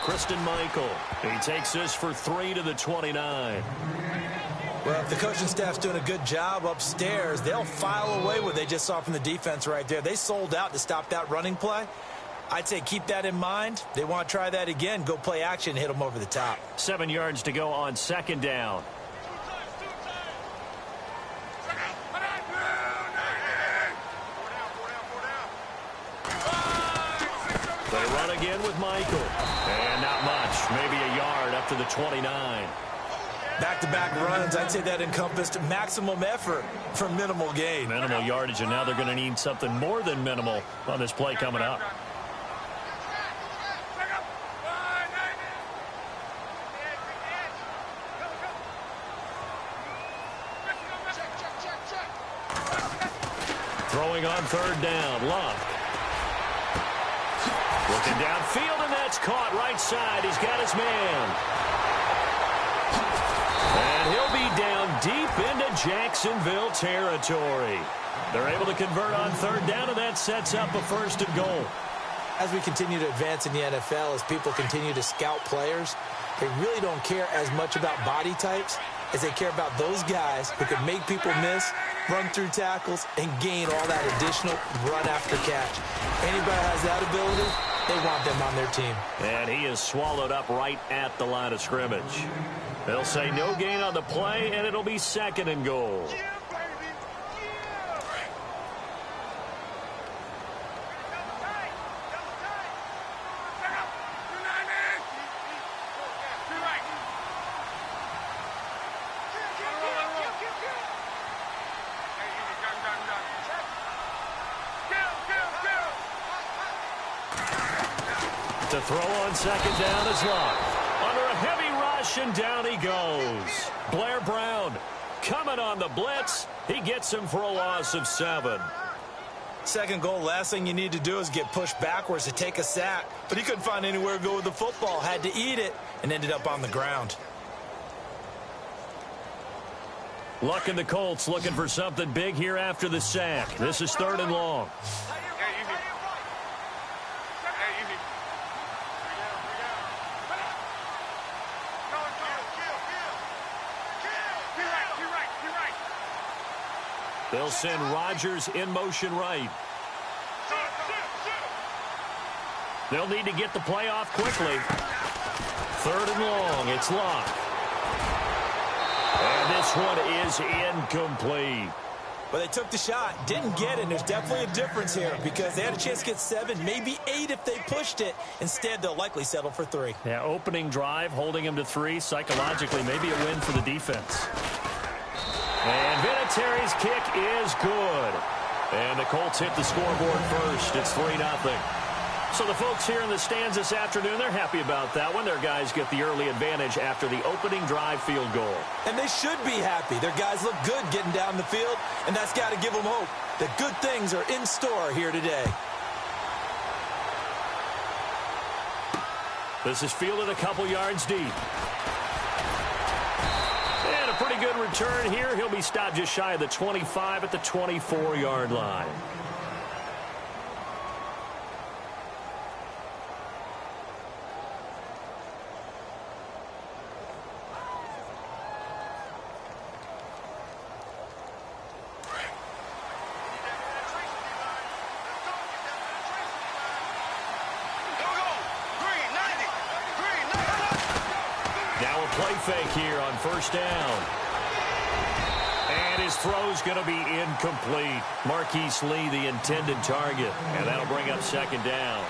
Christian Michael. He takes this for 3 to the 29. Well, if the coaching staff's doing a good job upstairs, they'll file away what they just saw from the defense right there. They sold out to stop that running play. I'd say keep that in mind. They want to try that again. Go play action, hit them over the top. 7 yards to go on second down. They run again with Michael. And not much. Maybe a yard up to the 29. Back-to-back runs, I'd say that encompassed maximum effort for minimal gain. Minimal yardage, and now they're going to need something more than minimal on this play coming up. Throwing on third down, Luck. Looking downfield, and that's caught right side. He's got his man. And he'll be down deep into Jacksonville territory. They're able to convert on third down, and that sets up a 1st and goal. As we continue to advance in the NFL, as people continue to scout players, they really don't care as much about body types as they care about those guys who can make people miss, run through tackles, and gain all that additional run after catch. Anybody has that ability, they want them on their team. And he is swallowed up right at the line of scrimmage. They'll say no gain on the play, and it'll be 2nd and goal. To throw on second down is Luck. Under a heavy rush, and down he goes. Blair Brown coming on the blitz. He gets him for a loss of 7. 2nd goal, last thing you need to do is get pushed backwards to take a sack. But he couldn't find anywhere to go with the football. Had to eat it and ended up on the ground. Luck and the Colts looking for something big here after the sack. This is 3rd and long. They'll send Rodgers in motion right. They'll need to get the play off quickly. 3rd and long. It's Luck. And this one is incomplete. Well, they took the shot, didn't get it, and there's definitely a difference here because they had a chance to get 7, maybe 8 if they pushed it. Instead, they'll likely settle for 3. Yeah, opening drive, holding him to 3. Psychologically, maybe a win for the defense. And Vinatieri's kick is good. And the Colts hit the scoreboard first. It's 3-0. So the folks here in the stands this afternoon, they're happy about that one. Their guys get the early advantage after the opening drive field goal. And they should be happy. Their guys look good getting down the field, and that's got to give them hope that good things are in store here today. This is fielded a couple yards deep. And a pretty good return here. He'll be stopped just shy of the 25 at the 24-yard line. Fake here on 1st down. And his throw's going to be incomplete. Marquise Lee, the intended target. And that'll bring up 2nd down.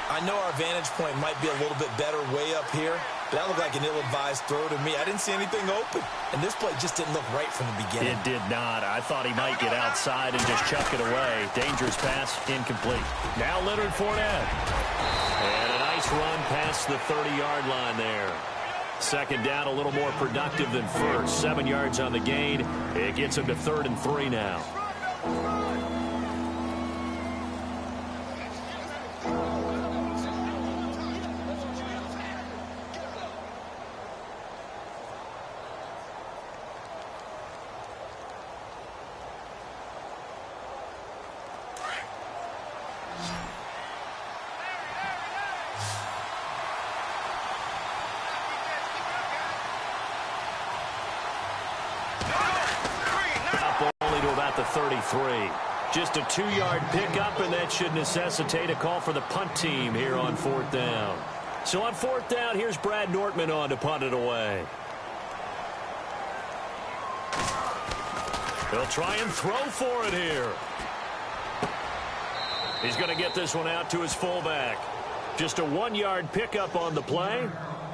I know our vantage point might be a little bit better way up here, but that looked like an ill-advised throw to me. I didn't see anything open, and this play just didn't look right from the beginning. It did not. I thought he might get outside and just chuck it away. Dangerous pass, incomplete. Now Leonard Fournette. And a nice run past the 30-yard line there. 2nd down, a little more productive than first. 7 yards on the gain. It gets him to 3rd and 3 now. 33. Just a 2-yard pickup, and that should necessitate a call for the punt team here on 4th down. So on 4th down, here's Brad Nortman on to punt it away. He'll try and throw for it here. He's going to get this one out to his fullback. Just a 1-yard pickup on the play.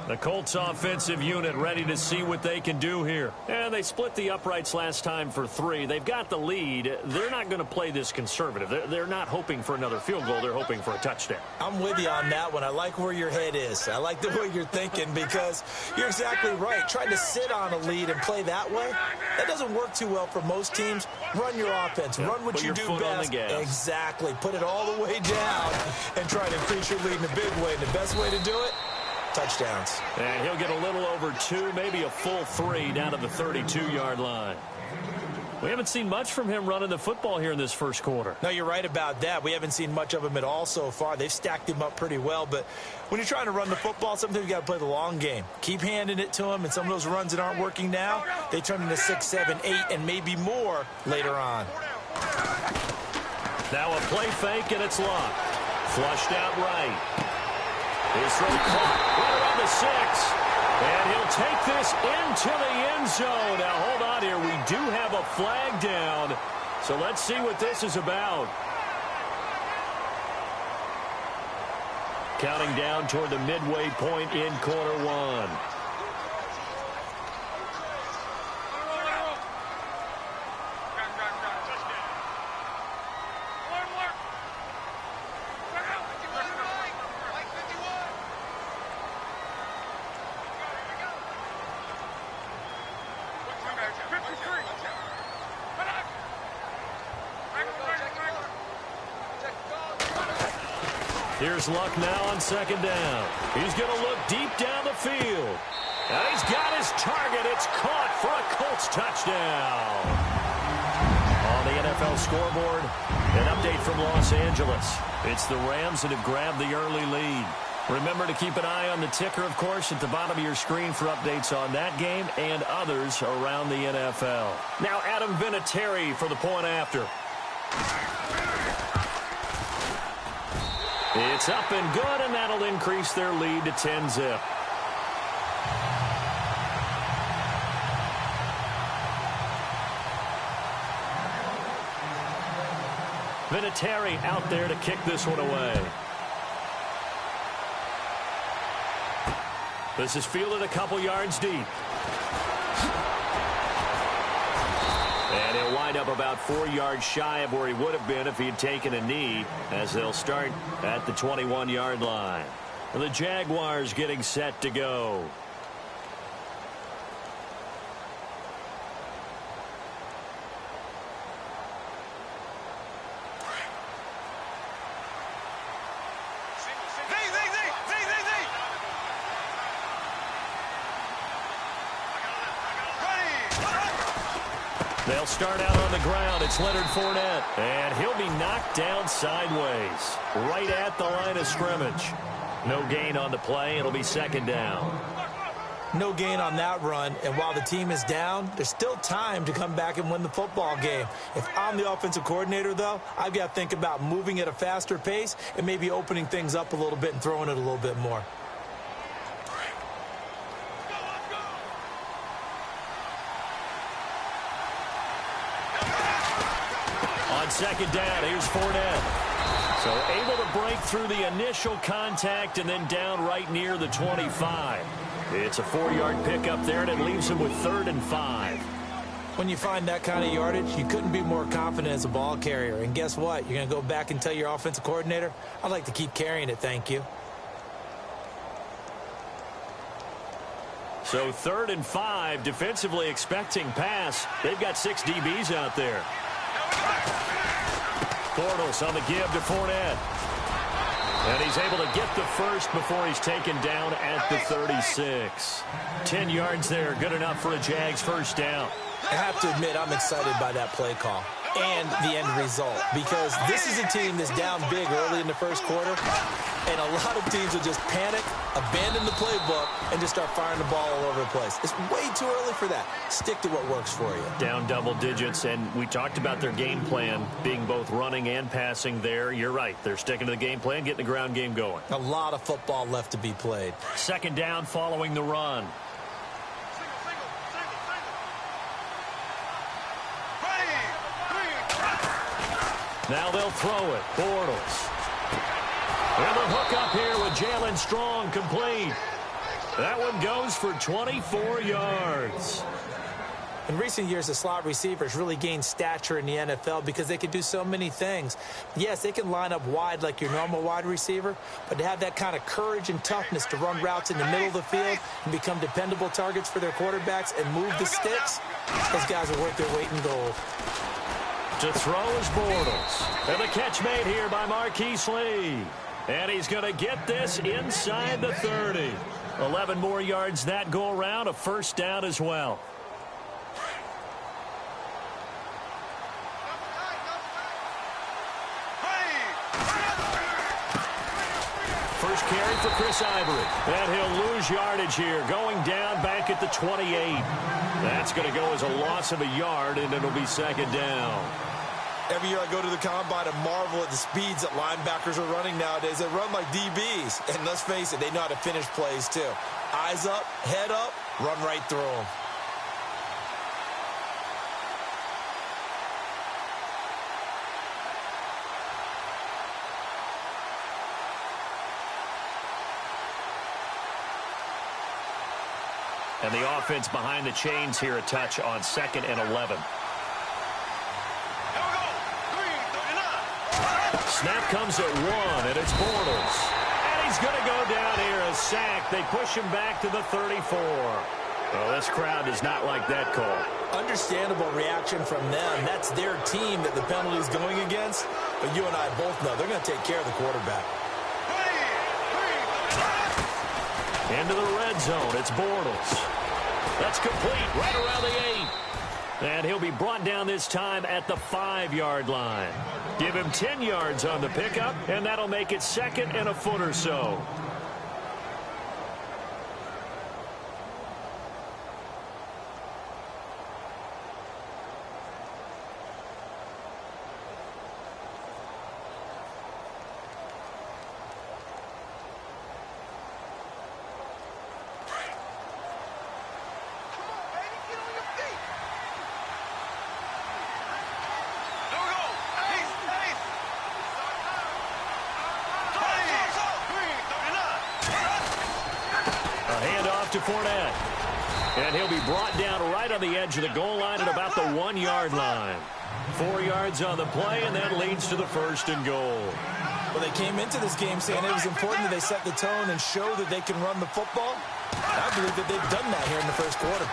The Colts offensive unit ready to see what they can do here. And they split the uprights last time for 3. They've got the lead. They're not going to play this conservative. They're not hoping for another field goal. They're hoping for a touchdown. I'm with you on that one. I like where your head is. I like the way you're thinking because you're exactly right. Trying to sit on a lead and play that way, that doesn't work too well for most teams. Run your offense. Run what you do best. Exactly. Put it all the way down and try to increase your lead in a big way. And the best way to do it, touchdowns. And he'll get a little over 2, maybe a full 3 down to the 32-yard line. We haven't seen much from him running the football here in this first quarter. No, you're right about that. We haven't seen much of him at all so far. They've stacked him up pretty well. But when you're trying to run the football, sometimes you got to play the long game. Keep handing it to him, and some of those runs that aren't working now, they turn into 6, 7, 8, and maybe more later on. Now a play fake, and it's locked. Flushed out right. His throw caught right around the 6. And he'll take this into the end zone. Now, hold on here. We do have a flag down. So let's see what this is about. Counting down toward the midway point in quarter 1. Here's Luck now on 2nd down. He's going to look deep down the field. And he's got his target. It's caught for a Colts touchdown. On the NFL scoreboard, an update from Los Angeles. It's the Rams that have grabbed the early lead. Remember to keep an eye on the ticker, of course, at the bottom of your screen for updates on that game and others around the NFL. Now Adam Vinatieri for the point after. It's up and good, and that'll increase their lead to 10-zip. Vinatieri out there to kick this one away. This is fielded a couple yards deep. And he'll wind up about 4 yards shy of where he would have been if he had taken a knee, as they'll start at the 21-yard line. The Jaguars getting set to go. They'll start out on the ground. It's Leonard Fournette. And he'll be knocked down sideways, right at the line of scrimmage. No gain on the play. It'll be 2nd down. No gain on that run. And while the team is down, there's still time to come back and win the football game. If I'm the offensive coordinator, though, I've got to think about moving at a faster pace and maybe opening things up a little bit and throwing it a little bit more. On 2nd down, here's Fournette. So able to break through the initial contact and then down right near the 25. It's a 4-yard pickup there, and it leaves him with 3rd and 5. When you find that kind of yardage, you couldn't be more confident as a ball carrier. And guess what? You're going to go back and tell your offensive coordinator, I'd like to keep carrying it, thank you. So 3rd and 5, defensively expecting pass. They've got 6 DBs out there. Bortles on the give to Fournette. And he's able to get the first before he's taken down at the 36. 10 yards there, good enough for a Jags 1st down. I have to admit, I'm excited by that play call. and the end result, because this is a team that's down big early in the first quarter, and a lot of teams will just panic, abandon the playbook, and just start firing the ball all over the place. It's way too early for that. Stick to what works for you. Down double digits, and we talked about their game plan being both running and passing there. You're right. They're sticking to the game plan, getting the ground game going. A lot of football left to be played. Second down following the run. Now they'll throw it. Bortles. And the hook up here with Jalen Strong, complete. That one goes for 24 yards. In recent years, the slot receivers really gained stature in the NFL because they can do so many things. Yes, they can line up wide like your normal wide receiver, but to have that kind of courage and toughness to run routes in the middle of the field and become dependable targets for their quarterbacks and move the sticks, those guys are worth their weight in gold. To throw is Bortles. And the catch made here by Marquise Lee. And he's going to get this inside the 30. 11 more yards that go around, a first down as well. First carry for Chris Ivory. And he'll lose yardage here, going down back at the 28. That's going to go as a loss of a yard, and it'll be second down. Every year I go to the combine and marvel at the speeds that linebackers are running nowadays. They run like DBs. And let's face it, they know how to finish plays too. Eyes up, head up, run right through them. And the offense behind the chains here, a touch on 2nd and 11. Snap comes at 1, and it's Bortles. And he's going to go down here, a sack. They push him back to the 34. Well, this crowd does not like that call. Understandable reaction from them. That's their team that the penalty is going against. But you and I both know they're going to take care of the quarterback. Into the red zone, it's Bortles. That's complete, right around the 8. And he'll be brought down this time at the 5-yard line. Give him 10 yards on the pickup, and that'll make it 2nd and a foot or so. To Fournette. And he'll be brought down right on the edge of the goal line at about the 1-yard line. 4 yards on the play, and that leads to the 1st and goal. Well, they came into this game saying it was important that they set the tone and show that they can run the football. I believe that they've done that here in the first quarter.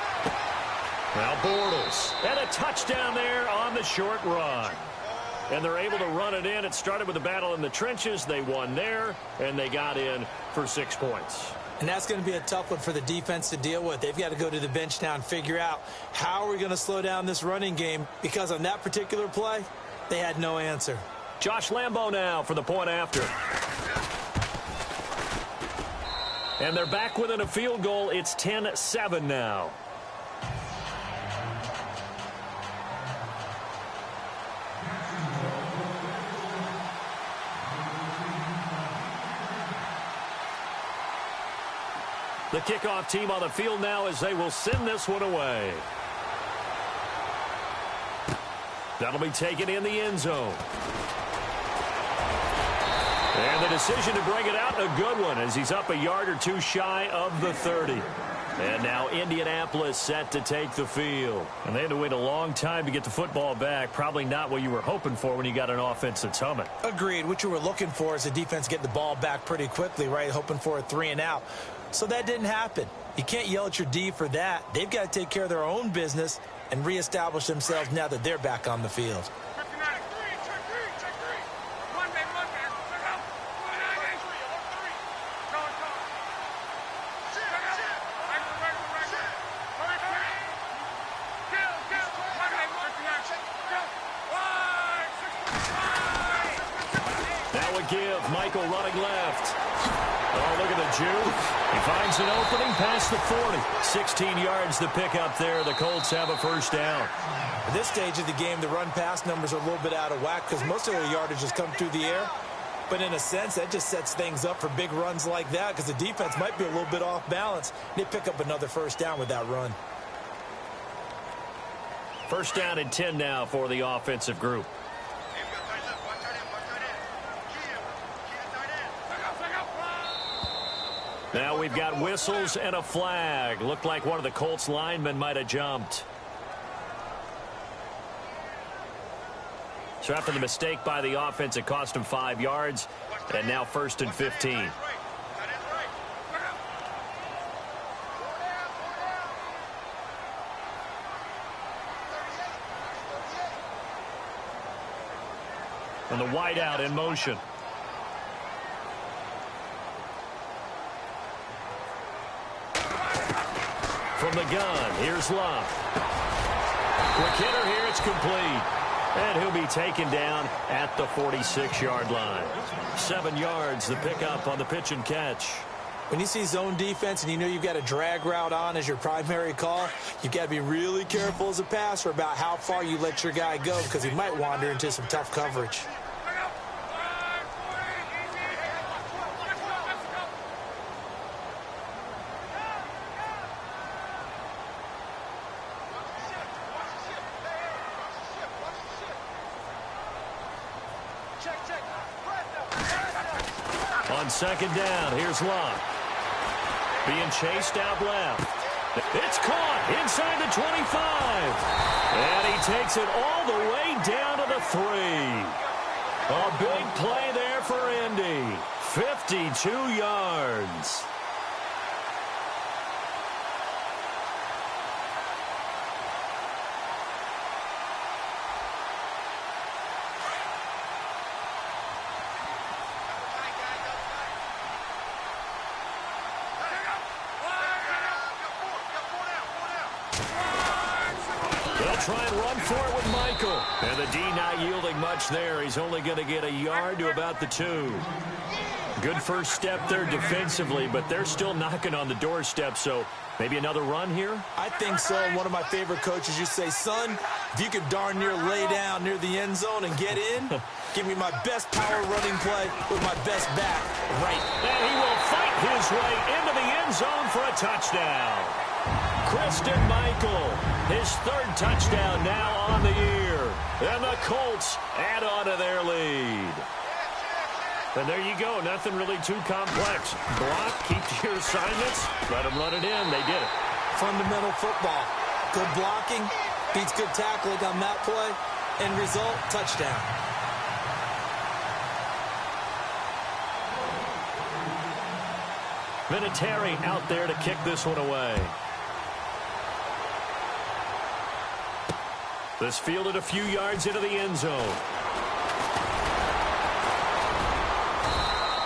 Now Bortles. And a touchdown there on the short run. And they're able to run it in. It started with a battle in the trenches. They won there, and they got in for 6 points. And that's going to be a tough one for the defense to deal with. They've got to go to the bench now and figure out how are we going to slow down this running game, because on that particular play, they had no answer. Josh Lambo now for the point after. And they're back within a field goal. It's 10-7 now. The kickoff team on the field now as they will send this one away. That'll be taken in the end zone. And the decision to bring it out, a good one, as he's up a yard or two shy of the 30. And now Indianapolis set to take the field. And they had to wait a long time to get the football back. Probably not what you were hoping for when you got an offense that's humming. Agreed. What you were looking for is the defense getting the ball back pretty quickly, right? Hoping for a 3-and-out. So that didn't happen. You can't yell at your D for that. They've got to take care of their own business and reestablish themselves now that they're back on the field. Michael running left. Oh, look at the juke. He finds an opening past the 40. 16 yards to pick up there. The Colts have a first down. At this stage of the game, the run-pass numbers are a little bit out of whack because most of their yardage has come through the air. But in a sense, that just sets things up for big runs like that because the defense might be a little bit off balance. They pick up another first down with that run. First down and 10 now for the offensive group. Now we've got whistles and a flag. Looked like one of the Colts linemen might have jumped. So after the mistake by the offense, it cost him 5 yards. And now 1st and 15. And the wideout in motion. From the gun, here's Love. Quick hitter here, it's complete. And he'll be taken down at the 46-yard line. 7 yards, the pickup on the pitch and catch. When you see zone defense and you know you've got a drag route on as your primary call, you've got to be really careful as a passer about how far you let your guy go because he might wander into some tough coverage. On second down, here's Love. Being chased out left. It's caught inside the 25. And he takes it all the way down to the 3. A big play there for Indy. 52 yards. Try and run for it with Michael. And the D not yielding much there. He's only going to get a yard to about the 2. Good first step there defensively, but they're still knocking on the doorstep, so maybe another run here? I think so. And one of my favorite coaches used to say, son, if you could darn near lay down near the end zone and get in, give me my best power running play with my best back right. And he will fight his way into the end zone for a touchdown. Christian Michael, his 3rd touchdown now on the year. And the Colts add on to their lead. And there you go. Nothing really too complex. Block, keep to your assignments, let them run it in. They did it. Fundamental football. Good blocking, beats good tackling on that play. End result, touchdown. Vinatieri out there to kick this one away. This fielded a few yards into the end zone.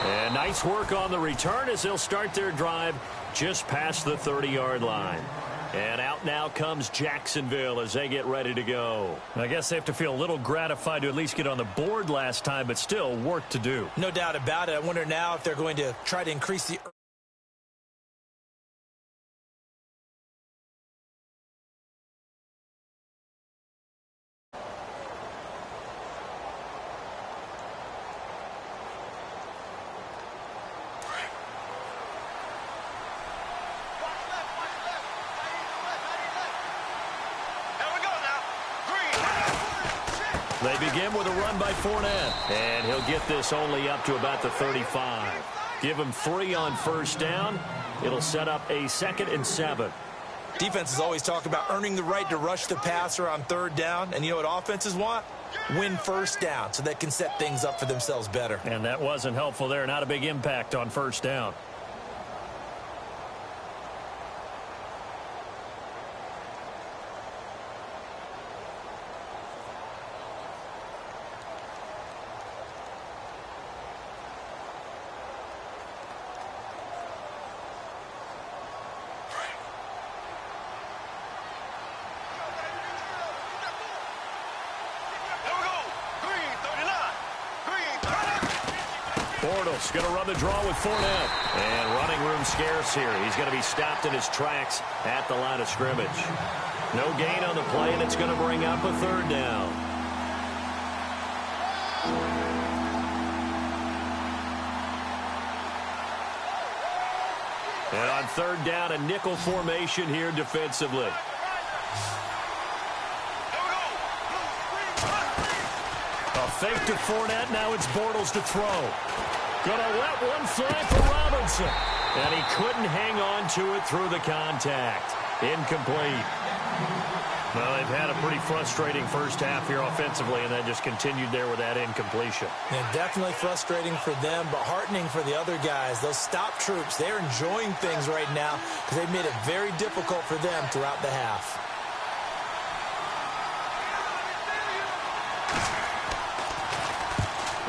And nice work on the return as they'll start their drive just past the 30-yard line. And out now comes Jacksonville as they get ready to go. I guess they have to feel a little gratified to at least get on the board last time, but still work to do. No doubt about it. I wonder now if they're going to try to increase the... They begin with a run by Fournette, and he'll get this only up to about the 35. Give him 3 on first down. It'll set up a 2nd and 7. Defenses always talk about earning the right to rush the passer on 3rd down, and you know what offenses want? Win first down so they can set things up for themselves better. And that wasn't helpful there. Not a big impact on first down. Bortles going to run the draw with Fournette. And running room scarce here. He's going to be stopped in his tracks at the line of scrimmage. No gain on the play, and it's going to bring up a third down. And on third down, a nickel formation here defensively. Fake to Fournette. Now it's Bortles to throw. Gonna let one fly for Robinson. And he couldn't hang on to it through the contact. Incomplete. Well, they've had a pretty frustrating first half here offensively, and then just continued there with that incompletion. Yeah, definitely frustrating for them, but heartening for the other guys. Those stop troops, they're enjoying things right now because they've made it very difficult for them throughout the half.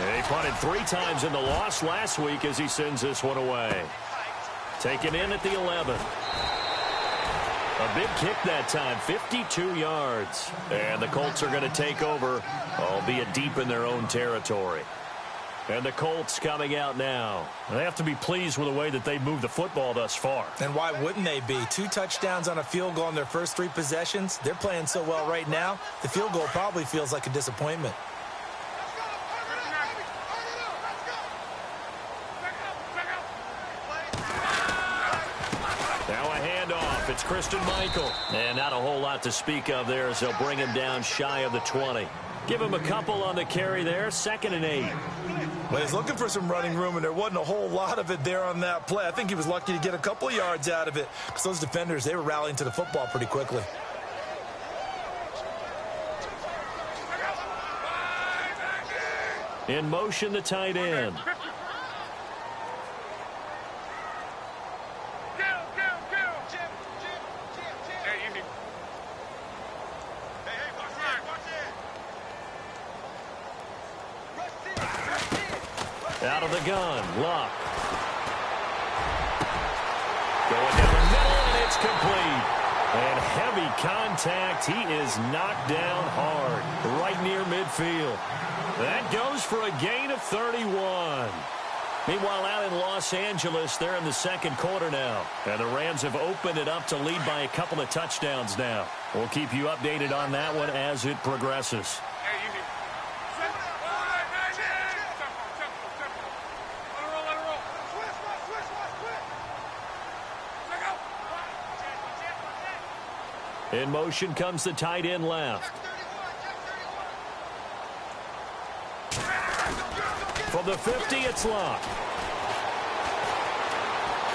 He punted 3 times in the loss last week as he sends this one away. Taken in at the 11. A big kick that time, 52 yards. And the Colts are going to take over, albeit deep in their own territory. And the Colts coming out now. They have to be pleased with the way that they moved the football thus far. And why wouldn't they be? 2 touchdowns on a field goal in their first 3 possessions. They're playing so well right now, the field goal probably feels like a disappointment. It's Christian Michael. And not a whole lot to speak of there as they'll bring him down shy of the 20. Give him a couple on the carry there. 2nd and 8. Well, he's looking for some running room, and there wasn't a whole lot of it there on that play. I think he was lucky to get a couple of yards out of it because those defenders, they were rallying to the football pretty quickly. In motion, the tight end. Out of the gun, Luck. Going down the middle, and it's complete. And heavy contact. He is knocked down hard, right near midfield. That goes for a gain of 31. Meanwhile, out in Los Angeles, they're in the second quarter now. And the Rams have opened it up to lead by a couple of touchdowns now. We'll keep you updated on that one as it progresses. In motion comes the tight end left. From the 50, it's Luck.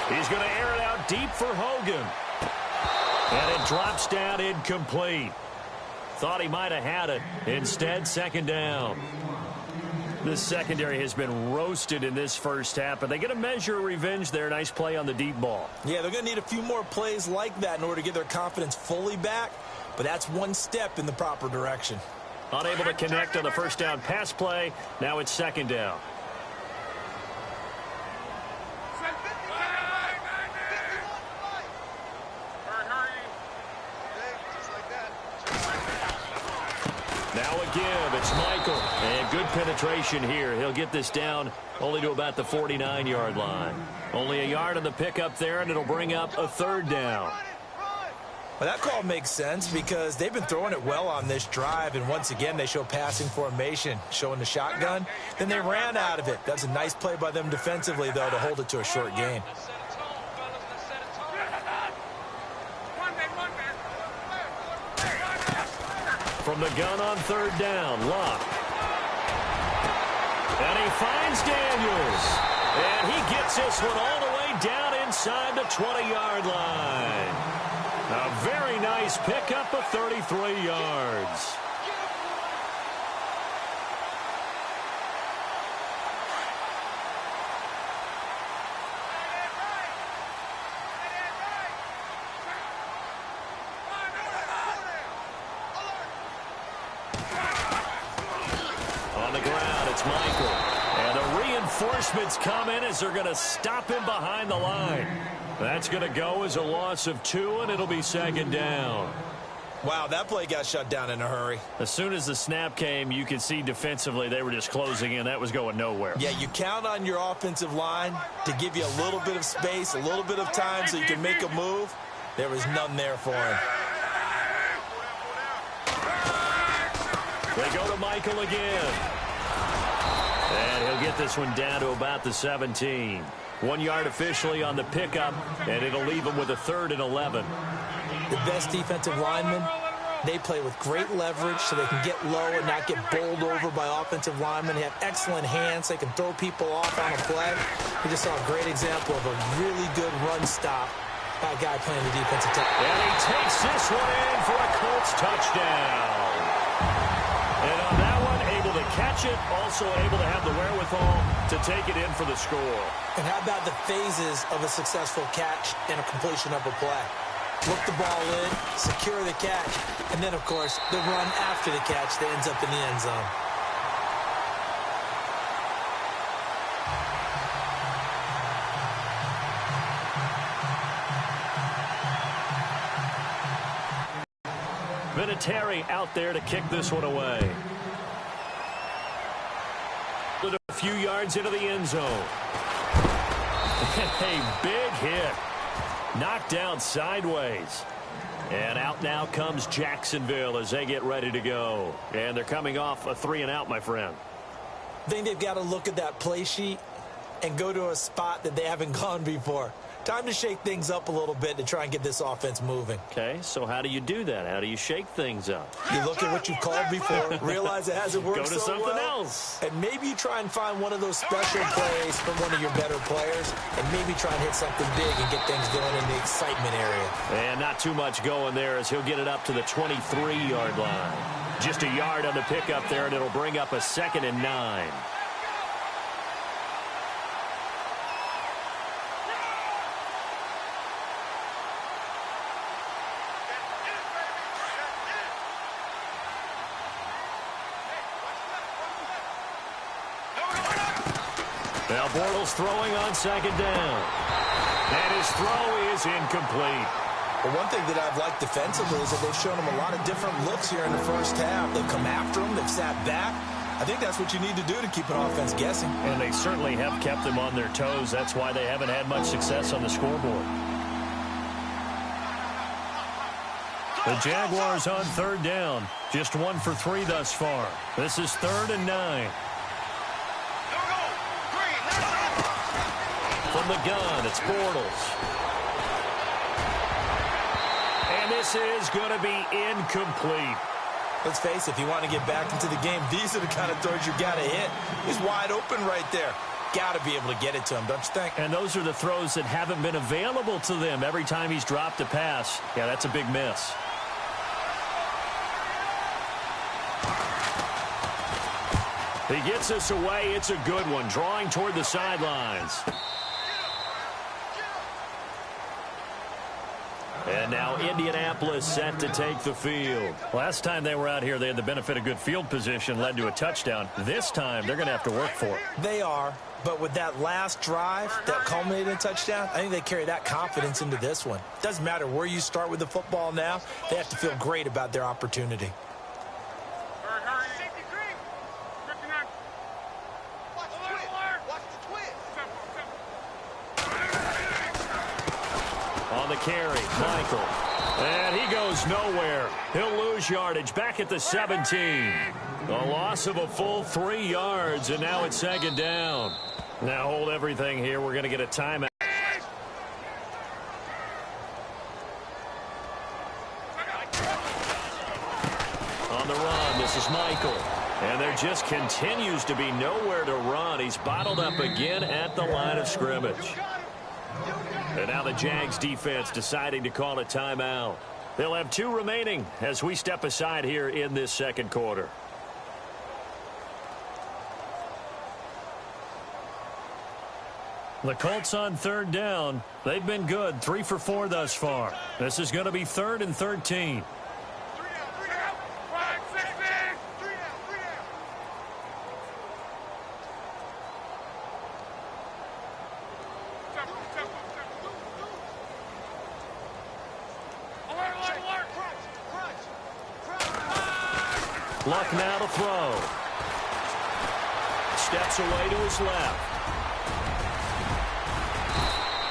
He's going to air it out deep for Hogan. And it drops down incomplete. Thought he might have had it. Instead, 2nd down. This secondary has been roasted in this first half, but they get a measure of revenge there. Nice play on the deep ball. Yeah, they're going to need a few more plays like that in order to get their confidence fully back, but that's one step in the proper direction. Unable to connect on the first down pass play. Now it's 2nd down. Now a give. It's Michael. And good penetration here. He'll get this down only to about the 49-yard line. Only a yard on the pickup there, and it'll bring up a 3rd down. Well, that call makes sense because they've been throwing it well on this drive, and once again, they show passing formation, showing the shotgun. Then they ran out of it. That's a nice play by them defensively, though, to hold it to a short gain. From the gun on 3rd down, Luck. And he finds Daniels. And he gets this one all the way down inside the 20-yard line. A very nice pickup of 33 yards. On the ground, it's Michael. And the reinforcements come in as they're going to stop him behind the line. That's going to go as a loss of 2, and it'll be 2nd down. Wow, that play got shut down in a hurry. As soon as the snap came, you could see defensively they were just closing in. That was going nowhere. Yeah, you count on your offensive line to give you a little bit of space, a little bit of time so you can make a move. There was none there for him. They go to Michael again. And he'll get this one down to about the 17. 1 yard officially on the pickup, and it'll leave him with a 3rd and 11. The best defensive linemen, they play with great leverage so they can get low and not get bowled over by offensive linemen. They have excellent hands. They can throw people off on a play. We just saw a great example of a really good run stop by a guy playing the defensive tackle. And he takes this one in for a Colts touchdown. And on that one, able to catch it, also able to have the wherewithal to take it in for the score. And how about the phases of a successful catch and a completion of a play? Look the ball in, secure the catch, and then, of course, the run after the catch that ends up in the end zone. Vinatieri out there to kick this one away. A few yards into the end zone. A big hit. Knocked down sideways. And out now comes Jacksonville as they get ready to go. And they're coming off a 3-and-out, my friend. I think they've got to look at that play sheet and go to a spot that they haven't gone before. Time to shake things up a little bit to try and get this offense moving. Okay, so how do you do that? How do you shake things up? You look at what you've called before, realize it hasn't worked Go to so something well, else. and maybe you try and find one of those special plays from one of your better players, and maybe try and hit something big and get things going in the excitement area. And not too much going there as he'll get it up to the 23-yard line. Just a yard on the pickup there, and it'll bring up a 2nd and 9. Now Bortles throwing on 2nd down. And his throw is incomplete. Well, one thing that I've liked defensively is that they've shown him a lot of different looks here in the first half. They've come after him. They've sat back. I think that's what you need to do to keep an offense guessing. And they certainly have kept them on their toes. That's why they haven't had much success on the scoreboard. The Jaguars on 3rd down. Just 1 for 3 thus far. This is 3rd and 9. From the gun, it's Bortles. And this is going to be incomplete. Let's face it, if you want to get back into the game, these are the kind of throws you got to hit. He's wide open right there. Got to be able to get it to him, don't you think? And those are the throws that haven't been available to them every time he's dropped a pass. Yeah, that's a big miss. He gets us away. It's a good one, drawing toward the sidelines. And now Indianapolis set to take the field. Last time they were out here, they had the benefit of good field position, led to a touchdown. This time, they're going to have to work for it. They are, but with that last drive that culminated in a touchdown, I think they carry that confidence into this one. Doesn't matter where you start with the football now, they have to feel great about their opportunity. On the carry, Michael. And he goes nowhere. He'll lose yardage back at the 17. A loss of a full 3 yards, and now it's 2nd down. Now hold everything here. We're going to get a timeout. On the run, this is Michael. And there just continues to be nowhere to run. He's bottled up again at the line of scrimmage. And now the Jags defense deciding to call a timeout. They'll have 2 remaining as we step aside here in this 2nd quarter. The Colts on 3rd down. They've been good, 3 for 4 thus far. This is going to be 3rd and 13. Luck now to throw. Steps away to his left.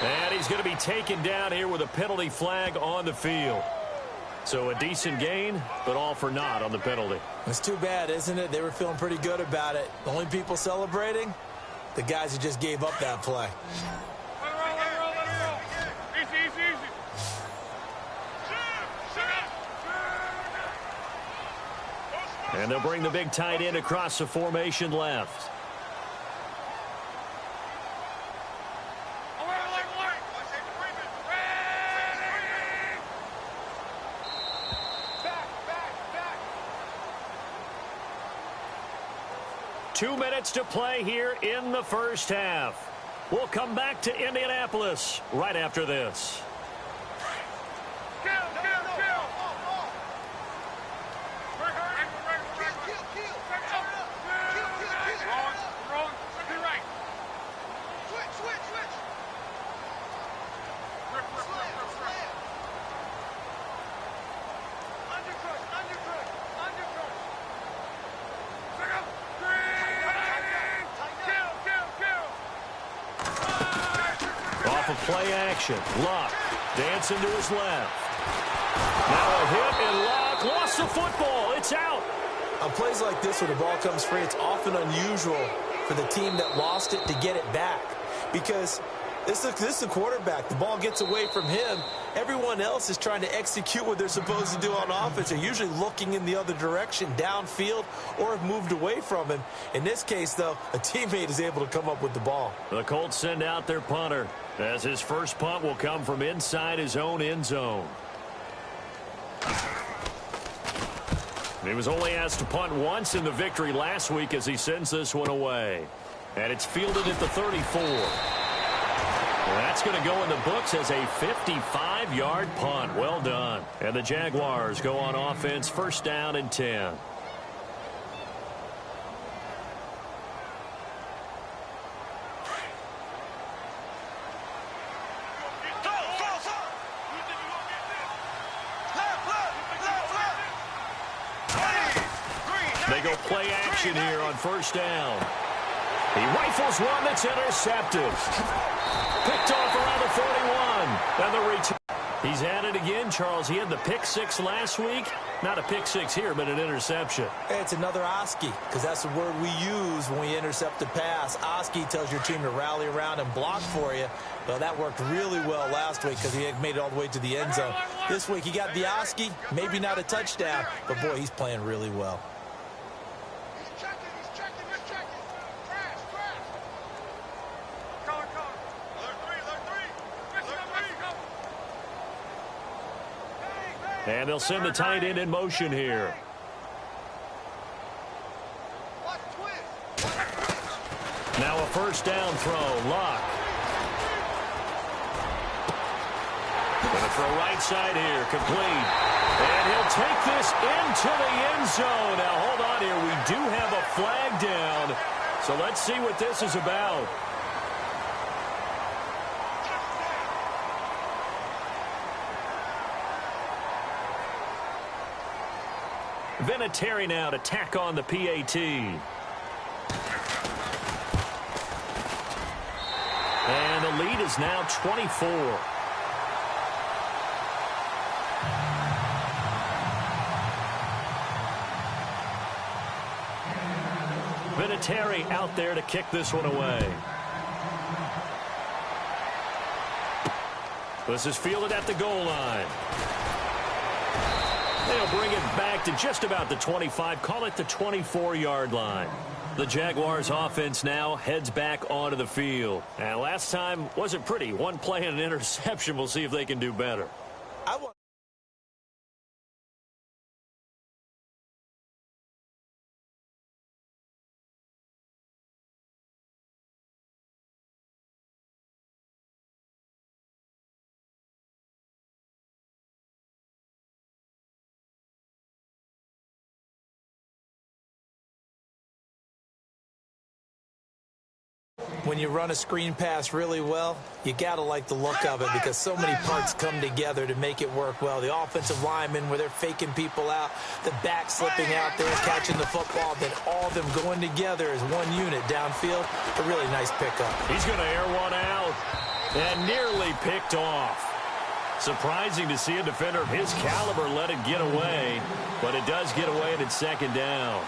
And he's going to be taken down here with a penalty flag on the field. So a decent gain, but all for naught on the penalty. It's too bad, isn't it? They were feeling pretty good about it. The only people celebrating, the guys who just gave up that play. And they'll bring the big tight end across the formation left. Two minutes to play here in the first half. We'll come back to Indianapolis right after this. Play action. Luck dancing to his left. Now a hit, and Luck lost the football. It's out. On plays like this where the ball comes free, it's often unusual for the team that lost it to get it back. Because this is a quarterback. The ball gets away from him. Everyone else is trying to execute what they're supposed to do on offense. They're usually looking in the other direction, downfield, or have moved away from him. In this case, though, a teammate is able to come up with the ball. The Colts send out their punter, as his first punt will come from inside his own end zone. He was only asked to punt once in the victory last week as he sends this one away. And it's fielded at the 34. Well, that's going to go in the books as a 55-yard punt. Well done. And the Jaguars go on offense, first down and 10. They go play action here on first down. He rifles one that's intercepted. Picked off around the 41. And the return. He's at it again, Charles. He had the pick six last week. Not a pick six here, but an interception. Hey, it's another Oski, because that's the word we use when we intercept a pass. Oski tells your team to rally around and block for you. Well, that worked really well last week because he had made it all the way to the end zone. This week he got the Oski, maybe not a touchdown, but boy, he's playing really well. And they'll send the tight end in motion here. Now a first down throw. Luck. Gonna throw right side here. Complete. And he'll take this into the end zone. Now hold on here. We do have a flag down. So let's see what this is about. Vinatieri now to tack on the PAT. And the lead is now 24. Vinatieri out there to kick this one away. This is fielded at the goal line. They'll bring it back to just about the 25, call it the 24-yard line. The Jaguars offense now heads back onto the field. And last time wasn't pretty. One play and an interception. We'll see if they can do better. When you run a screen pass really well, you got to like the look of it because so many parts come together to make it work well. The offensive linemen, where they're faking people out, the back slipping out there, catching the football, then all of them going together as one unit downfield. A really nice pickup. He's going to air one out and nearly picked off. Surprising to see a defender of his caliber let it get away, but it does get away and it's second down.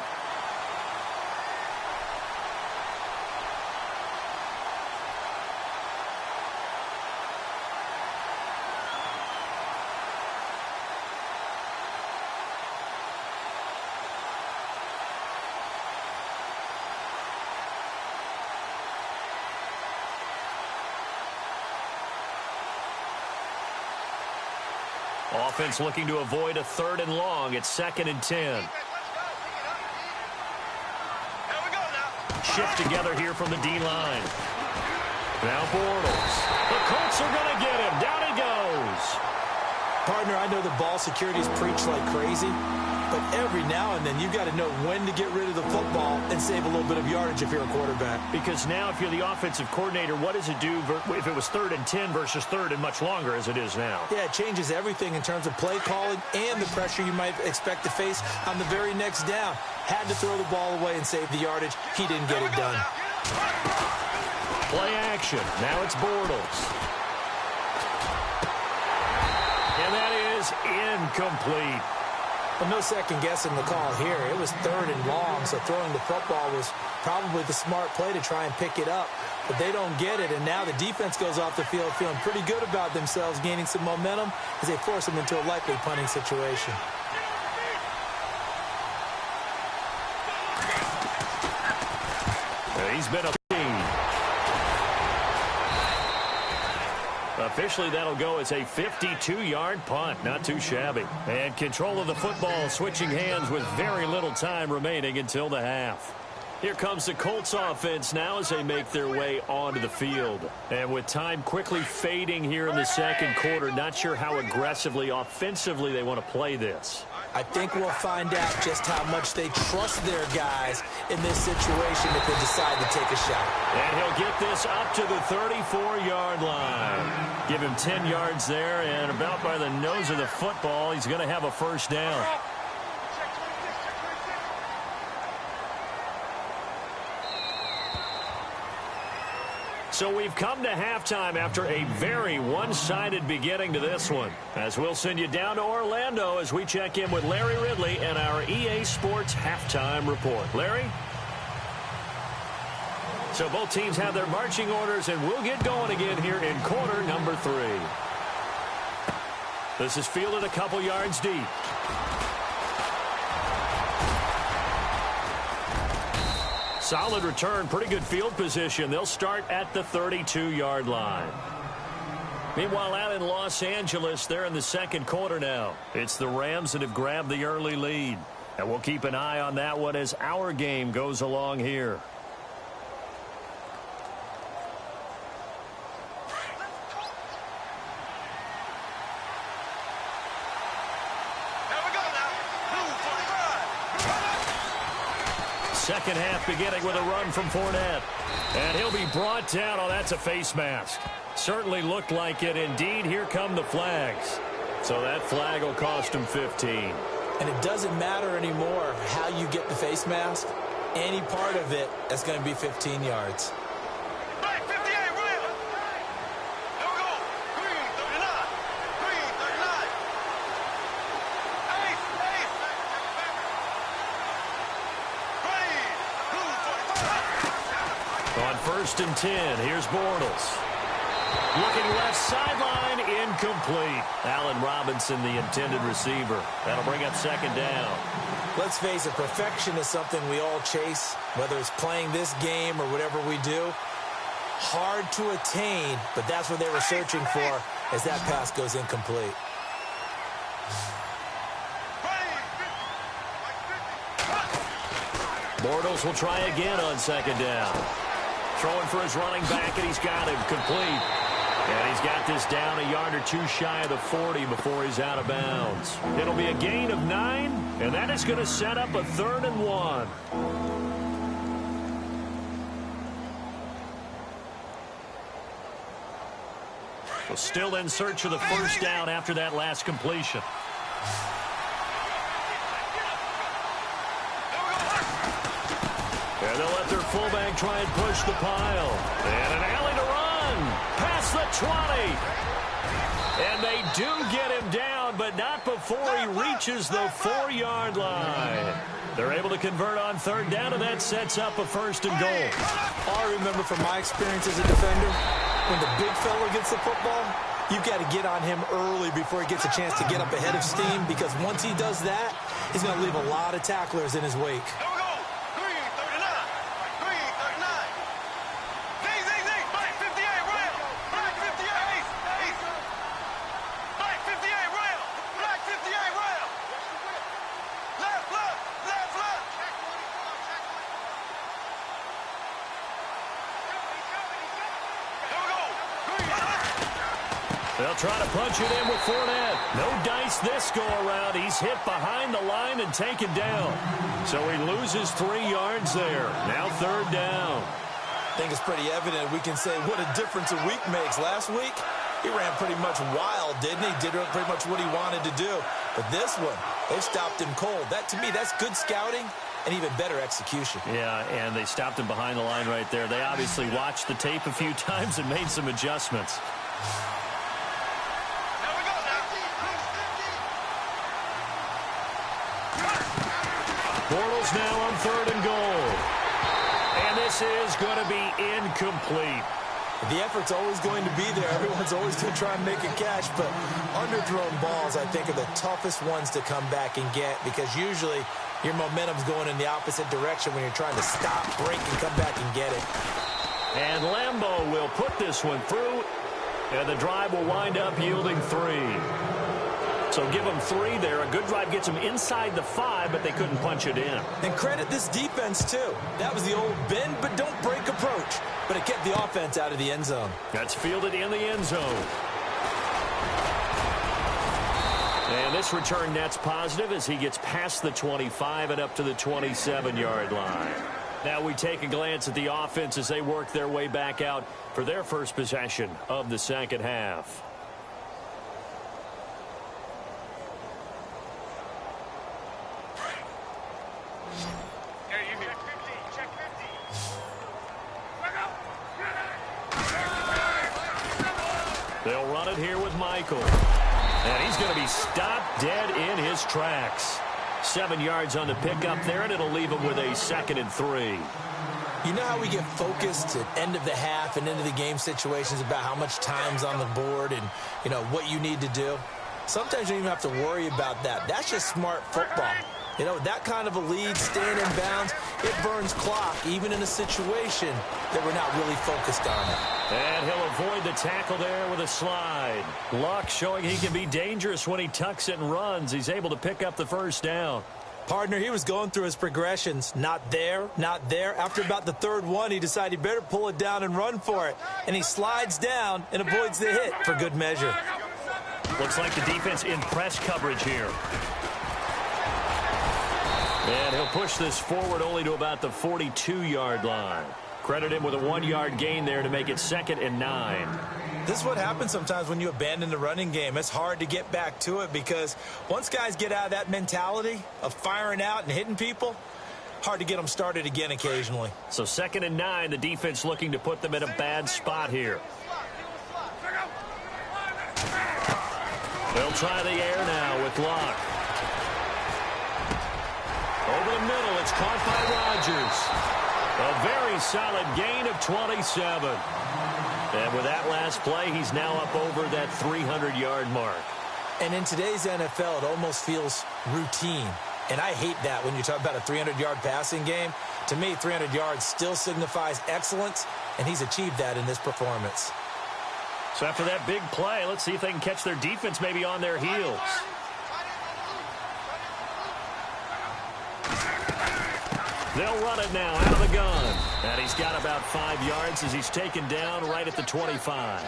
Offense looking to avoid a 3rd and long. It's 2nd and 10. Shift together here from the D-line. Now Bortles. The Colts are going to get him. Down he goes. Partner, I know the ball security's preached like crazy, but every now and then you've got to know when to get rid of the football and save a little bit of yardage if you're a quarterback. Because now if you're the offensive coordinator, what does it do if it was 3rd and 10 versus 3rd and much longer as it is now? Yeah, it changes everything in terms of play calling and the pressure you might expect to face on the very next down. Had to throw the ball away and save the yardage. He didn't get it done. Play action. Now it's Bortles. And that is incomplete. Well, no second guessing the call here. It was 3rd and long, so throwing the football was probably the smart play to try and pick it up. But they don't get it, and now the defense goes off the field feeling pretty good about themselves, gaining some momentum as they force them into a likely punting situation. He's been a Officially, that'll go as a 52-yard punt. Not too shabby. And control of the football switching hands with very little time remaining until the half. Here comes the Colts offense now as they make their way onto the field. And with time quickly fading here in the second quarter, not sure how aggressively, offensively they want to play this. I think we'll find out just how much they trust their guys in this situation if they decide to take a shot. And he'll get this up to the 34-yard line. Give him 10 yards there, and about by the nose of the football, he's going to have a first down. So we've come to halftime after a very one-sided beginning to this one. As we'll send you down to Orlando as we check in with Larry Ridley and our EA Sports halftime report. Larry? So both teams have their marching orders, and we'll get going again here in quarter number 3. This is fielded a couple yards deep. Solid return, pretty good field position. They'll start at the 32-yard line. Meanwhile, out in Los Angeles, they're in the second quarter now. It's the Rams that have grabbed the early lead. And we'll keep an eye on that one as our game goes along here. Second half beginning with a run from Fournette. And he'll be brought down. Oh, that's a face mask. Certainly looked like it. Indeed, here come the flags. So that flag will cost him 15. And it doesn't matter anymore how you get the face mask. Any part of it, that's going to be 15 yards. On 1st and 10, here's Bortles. Looking left sideline, incomplete. Allen Robinson, the intended receiver. That'll bring up second down. Let's face it, perfection is something we all chase, whether it's playing this game or whatever we do. Hard to attain, but that's what they were searching for as that pass goes incomplete. Bortles will try again on second down. Throwing for his running back, and he's got him complete. And he's got this down a yard or two shy of the 40 before he's out of bounds. It'll be a gain of 9, and that is going to set up a 3rd and 1. Well, still in search of the first down after that last completion. And they'll let their fullback try and push the pile. And an alley to run. Past the 20. And they do get him down, but not before he reaches the 4-yard line. They're able to convert on third down, and that sets up a first and goal. All I remember from my experience as a defender, when the big fella gets the football, you've got to get on him early before he gets a chance to get up ahead of steam, because once he does that, he's going to leave a lot of tacklers in his wake. They'll try to punch it in with Fournette. No dice this go-around. He's hit behind the line and taken down. So he loses 3 yards there. Now third down. I think it's pretty evident. We can say what a difference a week makes. Last week, he ran pretty much wild, didn't he? Did pretty much what he wanted to do. But this one, they stopped him cold. That, to me, that's good scouting and even better execution. Yeah, and they stopped him behind the line right there. They obviously watched the tape a few times and made some adjustments. Bortles now on third and goal. And this is going to be incomplete. The effort's always going to be there. Everyone's always going to try and make a catch, but underthrown balls, I think, are the toughest ones to come back and get, because usually your momentum's going in the opposite direction when you're trying to stop, break, and come back and get it. And Lambeau will put this one through, and the drive will wind up yielding 3. So give them 3 there. A good drive gets them inside the 5, but they couldn't punch it in. And credit this defense, too. That was the old bend but don't break approach, but it kept the offense out of the end zone. That's fielded in the end zone. And this return net's positive as he gets past the 25 and up to the 27-yard line. Now we take a glance at the offense as they work their way back out for their first possession of the second half. They'll run it here with Michael. And he's going to be stopped dead in his tracks. 7 yards on the pickup there, and it'll leave him with a 2nd and 3. You know how we get focused at end of the half and into the game situations about how much time's on the board and, you know, what you need to do? Sometimes you don't even have to worry about that. That's just smart football. You know, that kind of a lead, staying in bounds, it burns clock, even in a situation that we're not really focused on it. And he'll avoid the tackle there with a slide. Luck showing he can be dangerous when he tucks it and runs. He's able to pick up the first down. Partner, he was going through his progressions. Not there, not there. After about the 3rd one, he decided he better pull it down and run for it. And he slides down and avoids the hit for good measure. Looks like the defense in press coverage here. And he'll push this forward only to about the 42-yard line. Credit him with a 1-yard gain there to make it 2nd and 9. This is what happens sometimes when you abandon the running game. It's hard to get back to it because once guys get out of that mentality of firing out and hitting people, hard to get them started again occasionally. So 2nd and 9, the defense looking to put them in a bad spot here. They'll try the air now with Luck. Over the middle, it's caught by Rodgers. A very solid gain of 27. And with that last play, he's now up over that 300-yard mark. And in today's NFL, it almost feels routine. And I hate that when you talk about a 300-yard passing game. To me, 300 yards still signifies excellence, and he's achieved that in this performance. So after that big play, let's see if they can catch their defense maybe on their heels. They'll run it now out of the gun. And he's got about 5 yards as he's taken down right at the 25.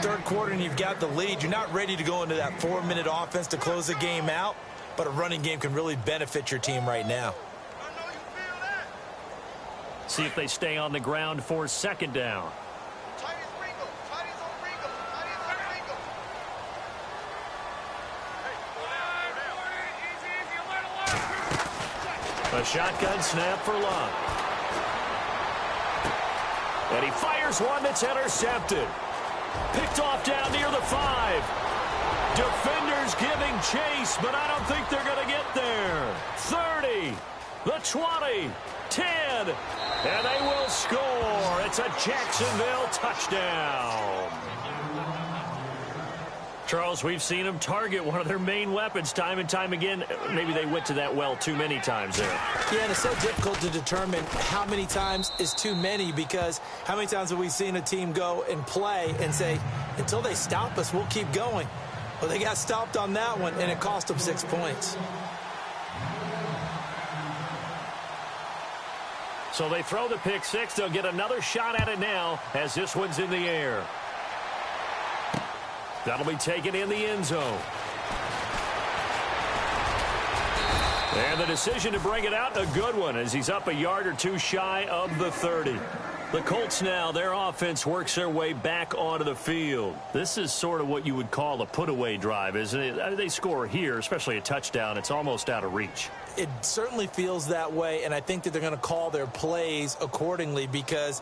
3rd quarter and you've got the lead. You're not ready to go into that 4-minute offense to close the game out, but a running game can really benefit your team right now. See if they stay on the ground for 2nd down. A shotgun snap for Luck. And he fires one that's intercepted. Picked off down near the 5. Defenders giving chase, but I don't think they're going to get there. 30, the 20, 10, and they will score. It's a Jacksonville touchdown. Charles, we've seen them target one of their main weapons time and time again. Maybe they went to that well too many times there. Yeah, and it's so difficult to determine how many times is too many, because how many times have we seen a team go and play and say, until they stop us, we'll keep going. Well, they got stopped on that one, and it cost them 6 points. So they throw the pick six. They'll get another shot at it now as this one's in the air. That'll be taken in the end zone. And the decision to bring it out, a good one, as he's up a yard or two shy of the 30. The Colts now, their offense works their way back onto the field. This is sort of what you would call a put-away drive, isn't it? I mean, they score here, especially a touchdown. It's almost out of reach. It certainly feels that way, and I think that they're going to call their plays accordingly, because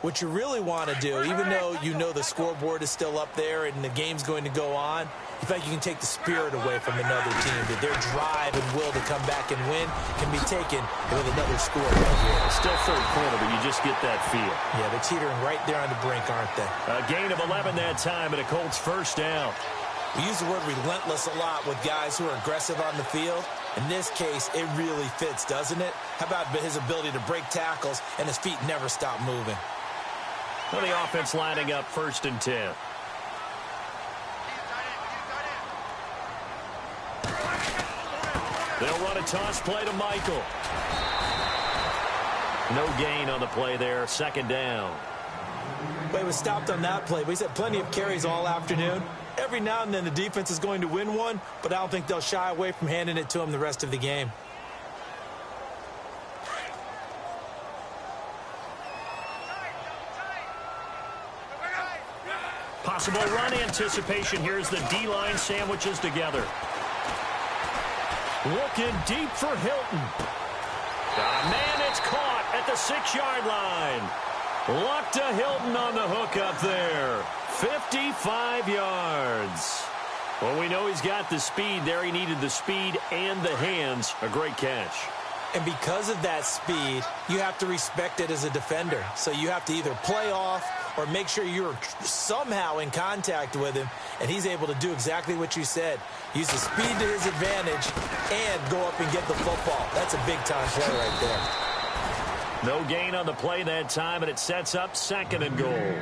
what you really want to do, even though you know the scoreboard is still up there and the game's going to go on, in fact, you can take the spirit away from another team, that their drive and will to come back and win can be taken with another score right here. It's still third quarter, but you just get that feel. Yeah, they're teetering right there on the brink, aren't they? A gain of 11 that time, and a Colts first down. We use the word relentless a lot with guys who are aggressive on the field. In this case, it really fits, doesn't it? How about his ability to break tackles and his feet never stop moving? Well, the offense lining up 1st and 10. They'll run a toss play to Michael. No gain on the play there. 2nd down. Well, he was stopped on that play, but he's had plenty of carries all afternoon. Every now and then the defense is going to win one, but I don't think they'll shy away from handing it to him the rest of the game. Possible run anticipation here as the D-line sandwiches together. Looking deep for Hilton. Man, it's caught at the 6-yard line. Luck to Hilton on the hook up there. 55 yards. Well, we know he's got the speed there. He needed the speed and the hands. A great catch. And because of that speed, you have to respect it as a defender. So you have to either play off or make sure you're somehow in contact with him, and he's able to do exactly what you said. Use the speed to his advantage and go up and get the football. That's a big-time play right there. No gain on the play that time, and it sets up 2nd and goal.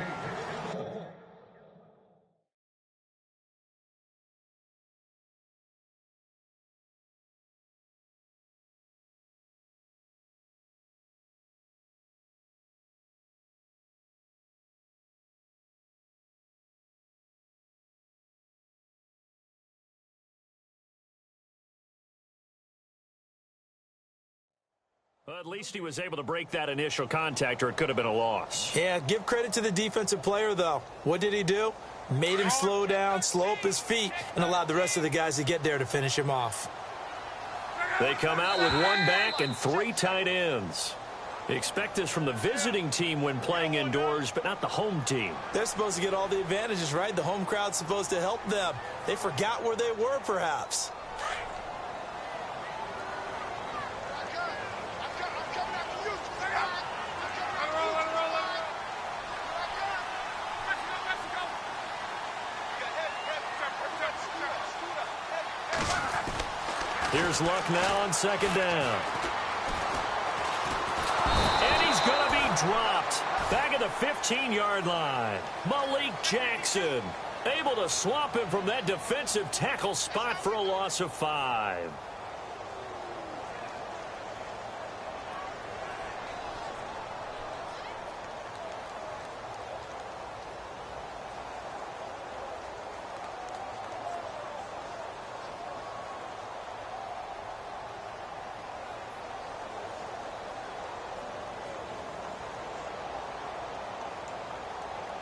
Well, at least he was able to break that initial contact, or it could have been a loss. Yeah, give credit to the defensive player, though. What did he do? Made him slow down, slow up his feet, and allowed the rest of the guys to get there to finish him off. They come out with 1 back and 3 tight ends. They expect this from the visiting team when playing indoors, but not the home team. They're supposed to get all the advantages, right? The home crowd's supposed to help them. They forgot where they were, perhaps. Here's Luck now on 2nd down. And he's going to be dropped. Back at the 15-yard line. Malik Jackson able to swamp him from that defensive tackle spot for a loss of 5.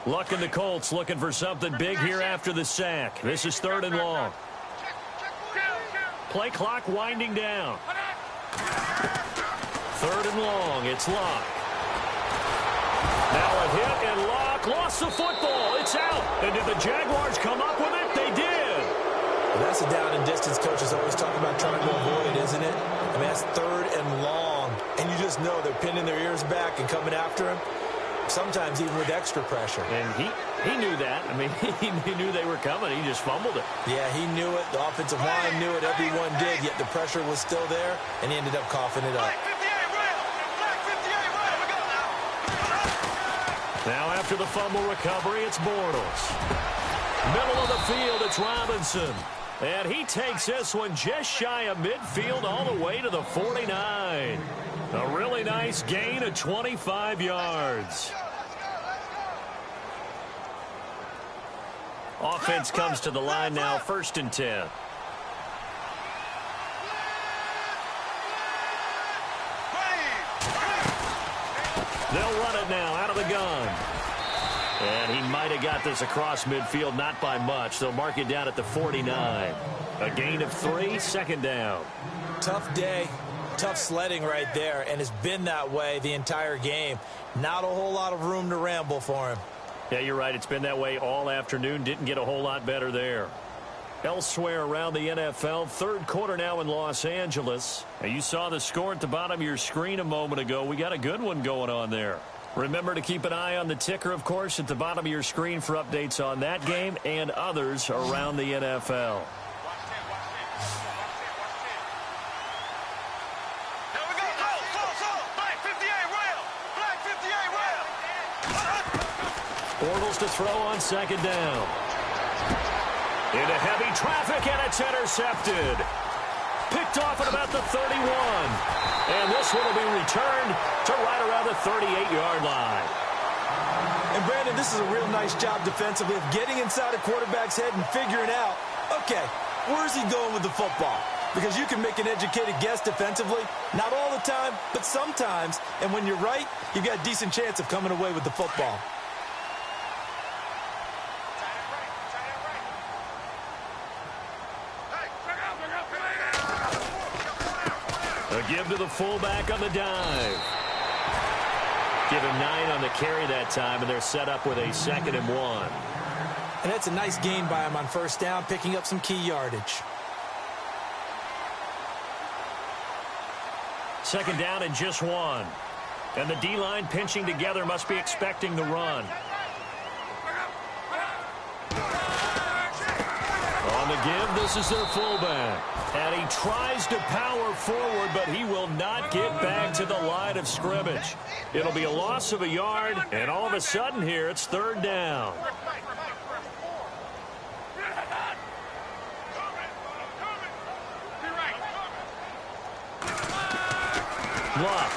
Luck and the Colts looking for something big here after the sack. This is 3rd and long. Play clock winding down. 3rd and long. It's Locke. Now a hit, and Locke lost the football. It's out. And did the Jaguars come up with it? They did. Well, that's a down and distance coaches always talk about trying to avoid, isn't it? I mean, that's 3rd and long. And you just know they're pinning their ears back and coming after him, sometimes even with extra pressure. And he knew that. I mean, he knew they were coming. He just fumbled it. Yeah, he knew it. The offensive line knew it. Everyone did, yet the pressure was still there, and he ended up coughing it up. Now after the fumble recovery, it's Bortles. Middle of the field, it's Robinson. And he takes this one just shy of midfield all the way to the 49. A really nice gain of 25 yards. Offense comes to the line now, 1st and 10. They'll run it now out of the gun. And he might have got this across midfield, not by much. They'll mark it down at the 49. A gain of 3, 2nd down. Tough day, tough sledding right there, and it's been that way the entire game. Not a whole lot of room to ramble for him. Yeah, you're right. It's been that way all afternoon. Didn't get a whole lot better there. Elsewhere around the NFL, 3rd quarter now in Los Angeles. And you saw the score at the bottom of your screen a moment ago. We got a good one going on there. Remember to keep an eye on the ticker, of course, at the bottom of your screen for updates on that game and others around the NFL. Bortles to throw on 2nd down. Into heavy traffic, and it's intercepted. Picked off at about the 31. And this one will be returned to right around the 38-yard line. And, Brandon, this is a real nice job defensively of getting inside a quarterback's head and figuring out, okay, where's he going with the football? Because you can make an educated guess defensively. Not all the time, but sometimes. And when you're right, you've got a decent chance of coming away with the football. A give to the fullback on the dive. Give him 9 on the carry that time, and they're set up with a 2nd and 1. And that's a nice gain by him on 1st down, picking up some key yardage. 2nd down and just 1. And the D-line pinching together, must be expecting the run. On the give, this is their fullback. And he tries to power forward, but he will not get back to the line of scrimmage. It'll be a loss of a yard, and all of a sudden here, it's 3rd down. Bluff.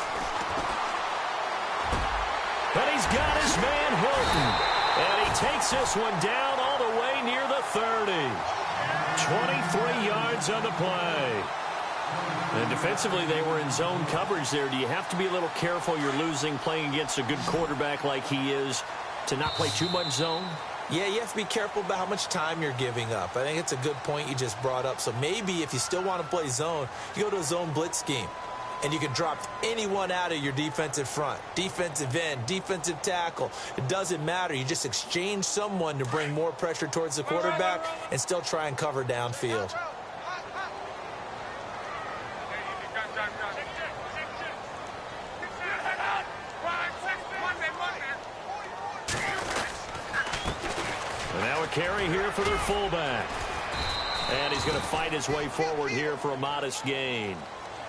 And he's got his man Hilton. And he takes this one down all the way near the 30. 23 yards on the play. And defensively, they were in zone coverage there. Do you have to be a little careful? You're losing playing against a good quarterback like he is to not play too much zone? Yeah, you have to be careful about how much time you're giving up. I think it's a good point you just brought up. So maybe if you still want to play zone, you go to a zone blitz scheme. And you can drop anyone out of your defensive front, defensive end, defensive tackle. It doesn't matter. You just exchange someone to bring more pressure towards the quarterback and still try and cover downfield. And now a carry here for their fullback. And he's going to fight his way forward here for a modest gain.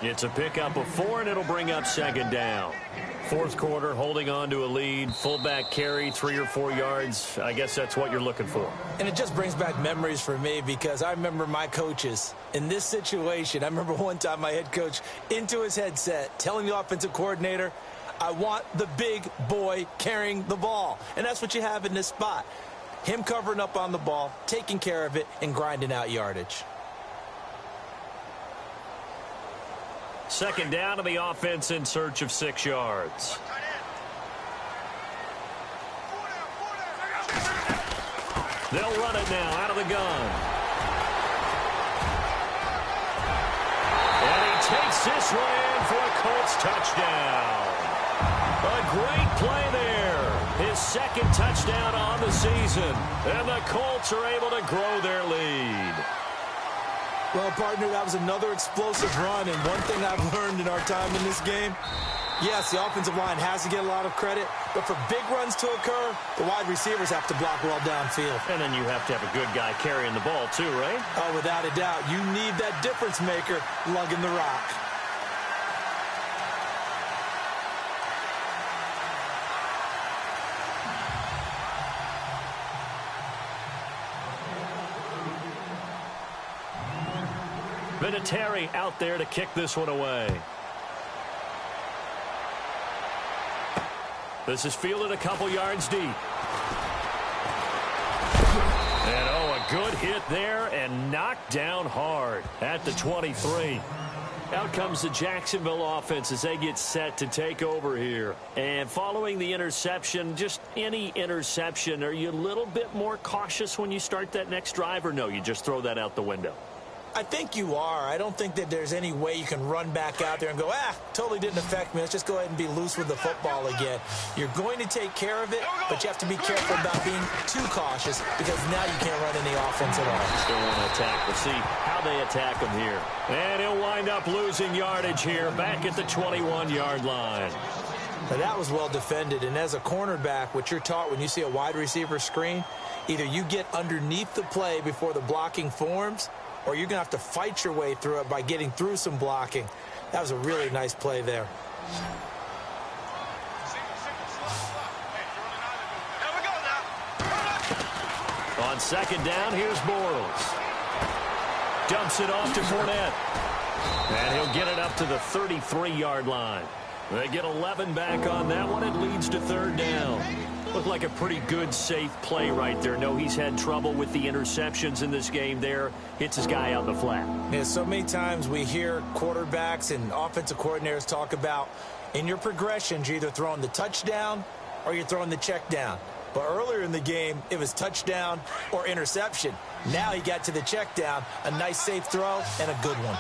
It's a pickup of 4, and it'll bring up 2nd down. 4th quarter, holding on to a lead. Fullback carry, 3 or 4 yards. I guess that's what you're looking for. And it just brings back memories for me because I remember my coaches in this situation. I remember one time my head coach into his headset telling the offensive coordinator, I want the big boy carrying the ball. And that's what you have in this spot. Him covering up on the ball, taking care of it, and grinding out yardage. 2nd down to the offense in search of 6 yards. They'll run it now out of the gun. And he takes this one in for a Colts touchdown. A great play there. His second touchdown on the season. And the Colts are able to grow their lead. Well, partner, that was another explosive run. And one thing I've learned in our time in this game, yes, the offensive line has to get a lot of credit, but for big runs to occur, the wide receivers have to block well downfield. And then you have to have a good guy carrying the ball too, right? Oh, without a doubt. You need that difference maker lugging the rock. Vinatieri out there to kick this one away. This is fielded a couple yards deep. And, oh, a good hit there and knocked down hard at the 23. Out comes the Jacksonville offense as they get set to take over here. And following the interception, just any interception, are you a little bit more cautious when you start that next drive, or no, you just throw that out the window? I think you are. I don't think that there's any way you can run back out there and go, totally didn't affect me. Let's just go ahead and be loose with the football again. You're going to take care of it, but you have to be careful about being too cautious because now you can't run any offense at all. Still want to attack. We'll see how they attack him here. And he'll wind up losing yardage here back at the 21-yard line. Now, that was well defended, and as a cornerback, what you're taught when you see a wide receiver screen, either you get underneath the play before the blocking forms, or you're going to have to fight your way through it by getting through some blocking. That was a really nice play there. On second down, here's Bortles. Dumps it off to Fournette. And he'll get it up to the 33-yard line. They get 11 back on that one. It leads to third down. Looked like a pretty good, safe play right there. No, he's had trouble with the interceptions in this game there. Hits his guy out in the flat. Yeah, so many times we hear quarterbacks and offensive coordinators talk about in your progressions, you're either throwing the touchdown or you're throwing the check down. But earlier in the game, it was touchdown or interception. Now he got to the check down, a nice safe throw, and a good one.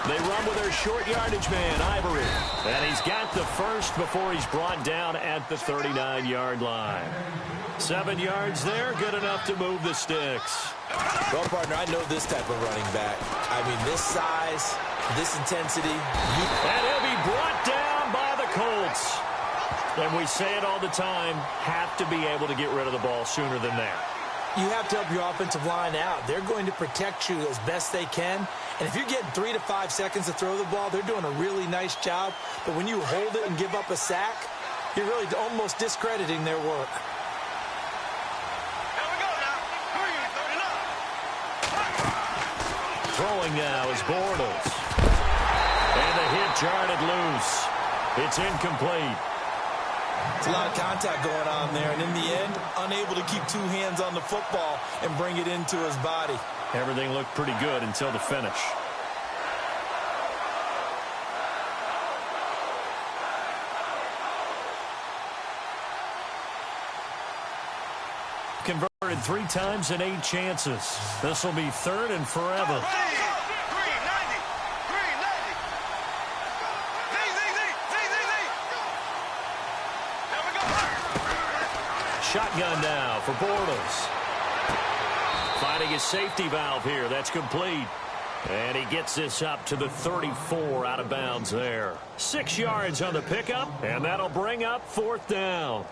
They run with their short yardage man, Ivory. And he's got the first before he's brought down at the 39-yard line. 7 yards there, good enough to move the sticks. Well, partner, I know this type of running back. I mean, this size, this intensity. And he'll be brought down by the Colts. And we say it all the time, have to be able to get rid of the ball sooner than that. You have to help your offensive line out. They're going to protect you as best they can. And if you're getting 3 to 5 seconds to throw the ball, they're doing a really nice job. But when you hold it and give up a sack, you're really almost discrediting their work. Throwing now is Bortles. And the hit jarred loose. It's incomplete. It's a lot of contact going on there, and in the end, unable to keep 2 hands on the football and bring it into his body. Everything looked pretty good until the finish. Converted 3 times in 8 chances. This will be third and forever. Shotgun now for Bortles. Finding his safety valve here. That's complete. And he gets this up to the 34 out of bounds there. 6 yards on the pickup, and that'll bring up fourth down.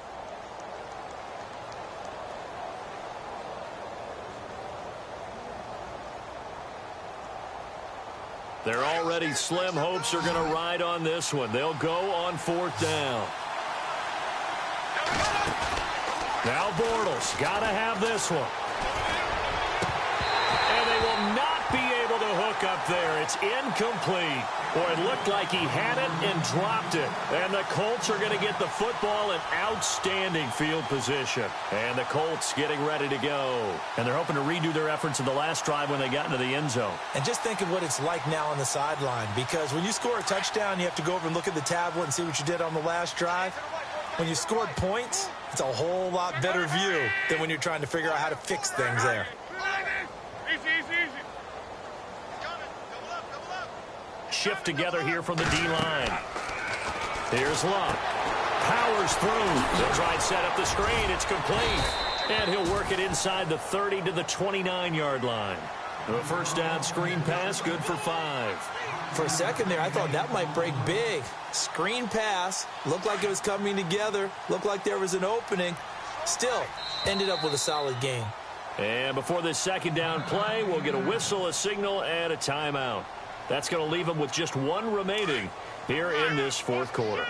Their already slim hopes are going to ride on this one. They'll go on fourth down. Now Bortles, got to have this one. And they will not be able to hook up there. It's incomplete. Boy, it looked like he had it and dropped it. And the Colts are going to get the football in outstanding field position. And the Colts getting ready to go. And they're hoping to redo their efforts in the last drive when they got into the end zone. And just think of what it's like now on the sideline. Because when you score a touchdown, you have to go over and look at the tablet and see what you did on the last drive. When you scored points, it's a whole lot better view than when you're trying to figure out how to fix things there. Easy. shift together here from the D-line. Here's Luck. Powers through. They'll try and set up the screen. It's complete. And he'll work it inside the 30 to the 29-yard line. A first down screen pass, good for 5. For a second there, I thought that might break big. Screen pass, looked like it was coming together, looked like there was an opening. Still, ended up with a solid gain. And before this second down play, we'll get a whistle, a signal, and a timeout. That's going to leave them with just one remaining here in this fourth quarter.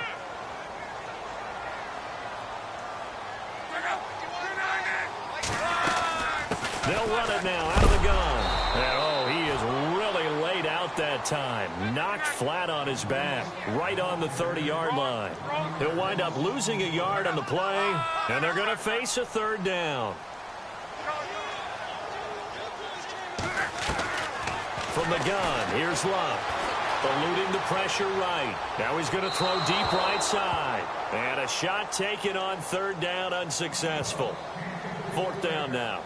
They'll run it now out of the gun. And, oh, he is really laid out that time. Knocked flat on his back, right on the 30-yard line. He'll wind up losing a yard on the play, and they're going to face a third down. From the gun, here's Luck. Eluding the pressure right. Now he's going to throw deep right side. And a shot taken on third down, unsuccessful. Fourth down now.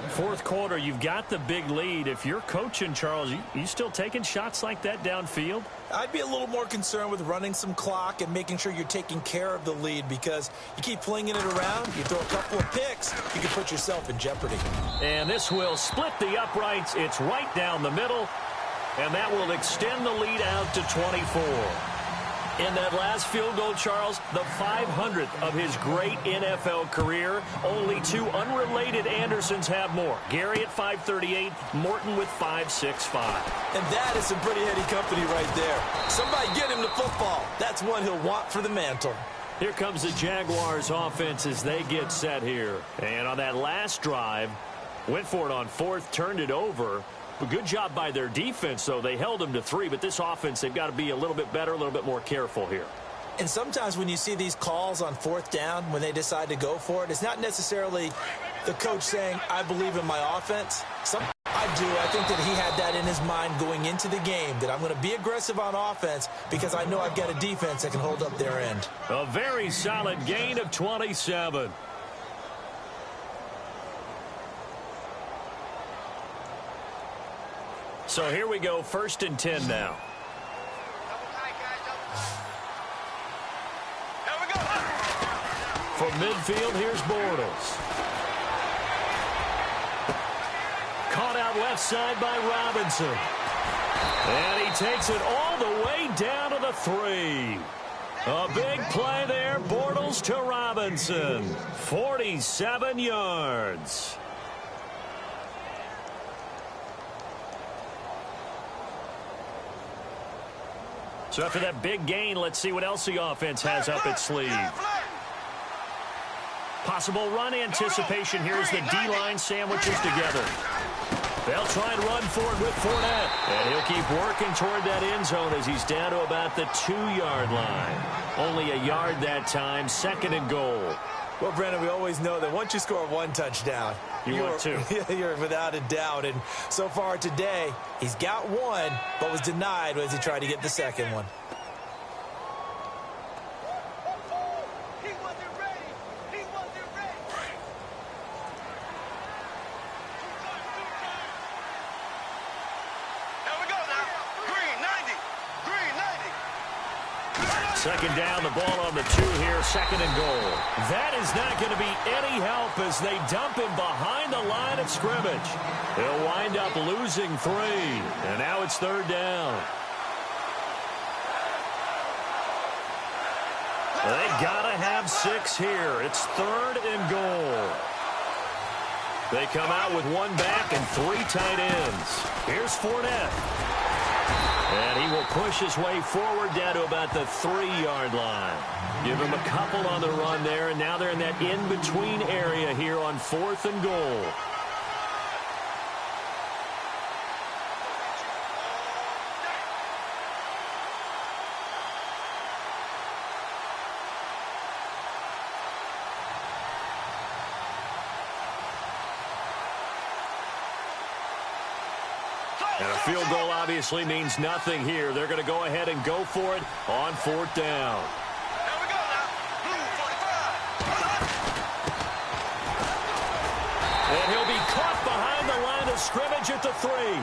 Fourth quarter, you've got the big lead. If you're coaching, Charles, you still taking shots like that downfield? I'd be a little more concerned with running some clock and making sure you're taking care of the lead, because you keep flinging it around, you throw a couple of picks, you can put yourself in jeopardy. And this will split the uprights. It's right down the middle, and that will extend the lead out to 24. In that last field goal, Charles, the 500th of his great NFL career. Only two unrelated Andersons have more. Gary at 538, Morton with 565. And that is some pretty heady company right there. Somebody get him the football. That's one he'll want for the mantle. Here comes the Jaguars offense as they get set here. And on that last drive, went for it on fourth, turned it over. A good job by their defense, though. They held them to 3, but this offense, they've got to be a little bit better, a little bit more careful here. And sometimes when you see these calls on fourth down, when they decide to go for it, it's not necessarily the coach saying, I believe in my offense. I do. I think that he had that in his mind going into the game, that I'm going to be aggressive on offense because I know I've got a defense that can hold up their end. A very solid gain of 27. So here we go, 1st and 10 now. From midfield, here's Bortles. Caught out left side by Robinson. And he takes it all the way down to the 3. A big play there, Bortles to Robinson. 47 yards. So after that big gain, let's see what else the offense has up its sleeve. Possible run anticipation. Here's the D-line sandwiches together. They'll try and run for it with Fournette. And he'll keep working toward that end zone as he's down to about the 2-yard line. Only a yard that time, 2nd and goal. Well, Brandon, we always know that once you score one touchdown, you're without a doubt. And so far today, he's got one, but was denied as he tried to get the second one. Second down, the ball on the 2 here, 2nd and goal. That is not going to be any help as they dump him behind the line of scrimmage. They'll wind up losing 3, and now it's 3rd down. They got to have 6 here. It's 3rd and goal. They come out with 1 back and 3 tight ends. Here's Fournette. And he will push his way forward down to about the 3-yard line. Give him a couple on the run there, and now they're in that in-between area here on 4th and goal. And a field goal obviously means nothing here. They're going to go ahead and go for it on 4th down. Here we go now. Blue 45. And he'll be caught behind the line of scrimmage at the 3.